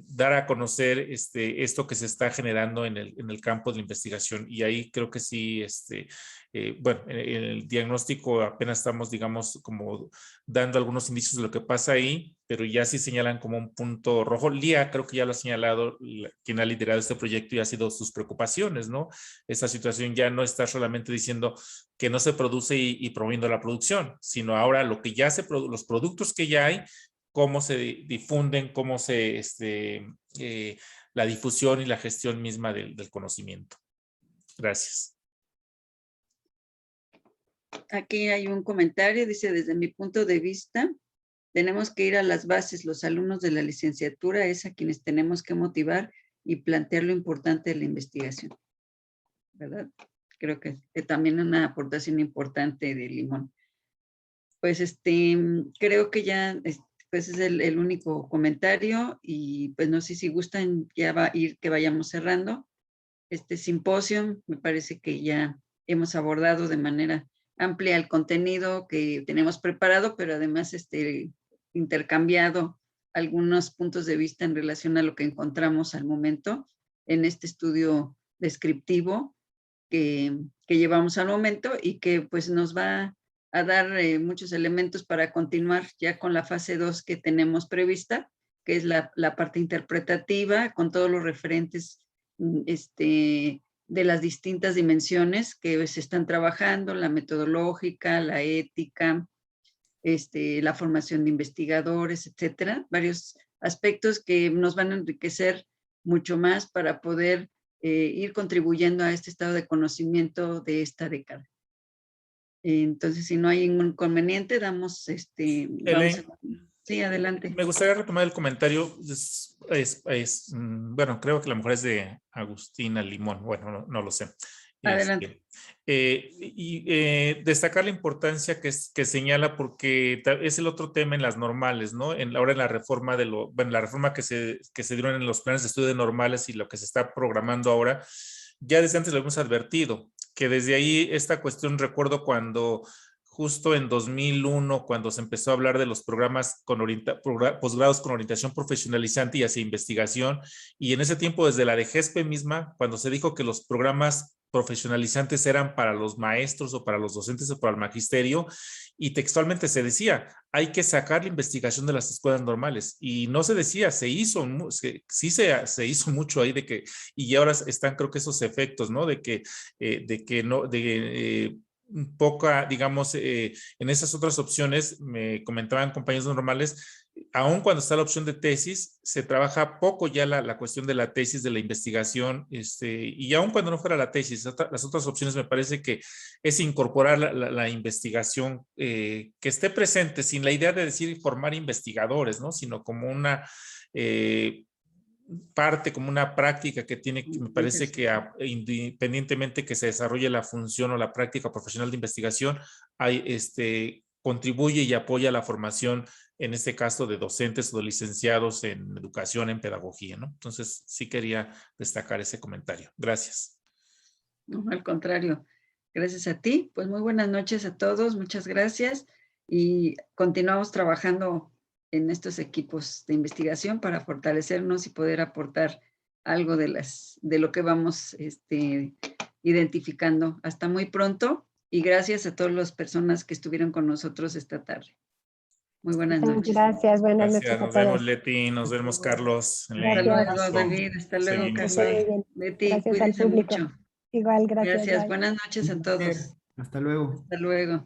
S1: dar a conocer esto que se está generando en el campo de la investigación, y ahí creo que sí bueno, en el diagnóstico apenas estamos, digamos, como dando algunos indicios de lo que pasa ahí, pero ya sí señalan como un punto rojo. Lía creo que ya lo ha señalado, quien ha liderado este proyecto, y ha sido sus preocupaciones, ¿no? Esta situación ya no está solamente diciendo que no se produce y promoviendo la producción, sino ahora lo que ya los productos que ya hay, cómo se difunden, cómo se, la difusión y la gestión misma del conocimiento. Gracias.
S3: Aquí hay un comentario, dice, desde mi punto de vista, tenemos que ir a las bases, los alumnos de la licenciatura es a quienes tenemos que motivar y plantear lo importante de la investigación, ¿verdad? Creo que también una aportación importante de Limón. Pues creo que ya pues es el único comentario, y pues no sé si gustan, ya va a ir que vayamos cerrando este simposio. Me parece que ya hemos abordado de manera amplia el contenido que tenemos preparado, pero además intercambiado algunos puntos de vista en relación a lo que encontramos al momento en este estudio descriptivo que llevamos al momento, y que pues nos va a dar muchos elementos para continuar ya con la fase 2 que tenemos prevista, que es la parte interpretativa, con todos los referentes de las distintas dimensiones que se están trabajando, la metodológica, la ética, la formación de investigadores, etcétera, varios aspectos que nos van a enriquecer mucho más para poder ir contribuyendo a este estado de conocimiento de esta década. Entonces, si no hay ningún inconveniente, damos sí, adelante.
S1: Me gustaría retomar el comentario, bueno, creo que a lo mejor es de Agustina Limón, bueno, no lo sé.
S3: Adelante.
S1: Destacar la importancia que señala, porque es el otro tema en las normales, ¿no? Ahora en la reforma la reforma que se dieron en los planes de estudio de normales y lo que se está programando ahora, ya desde antes lo hemos advertido, que desde ahí esta cuestión, recuerdo cuando justo en 2001, cuando se empezó a hablar de los programas posgrados con orientación profesionalizante y hacia investigación, y en ese tiempo desde la DGESPE misma, cuando se dijo que los programas profesionalizantes eran para los maestros o para los docentes o para el magisterio, y textualmente se decía, hay que sacar la investigación de las escuelas normales, y no se decía, se hizo mucho ahí y ahora están, creo que esos efectos, ¿no? Poca, digamos, en esas otras opciones, me comentaban compañeros normales, aun cuando está la opción de tesis, se trabaja poco ya la cuestión de la tesis, de la investigación, y aun cuando no fuera la tesis, las otras opciones me parece que es incorporar la investigación, que esté presente, sin la idea de decir formar investigadores, ¿no? Sino como una parte, como una práctica que tiene, me parece que independientemente que se desarrolle la función o la práctica profesional de investigación, contribuye y apoya la formación, en este caso de docentes o de licenciados en educación, en pedagogía, ¿no? Entonces sí quería destacar ese comentario. Gracias.
S3: No, al contrario, gracias a ti. Pues muy buenas noches a todos, muchas gracias, y continuamos trabajando en estos equipos de investigación para fortalecernos y poder aportar algo de lo que vamos identificando. Hasta muy pronto, y gracias a todas las personas que estuvieron con nosotros esta tarde. Muy buenas noches.
S4: Gracias, buenas noches a todos.
S1: Nos vemos, Leti, nos vemos, Carlos.
S3: Hasta luego, David, hasta luego, Carlos. Leti, cuídense mucho.
S4: Igual, gracias.
S3: Gracias, buenas noches a todos.
S2: Hasta luego.
S3: Hasta luego.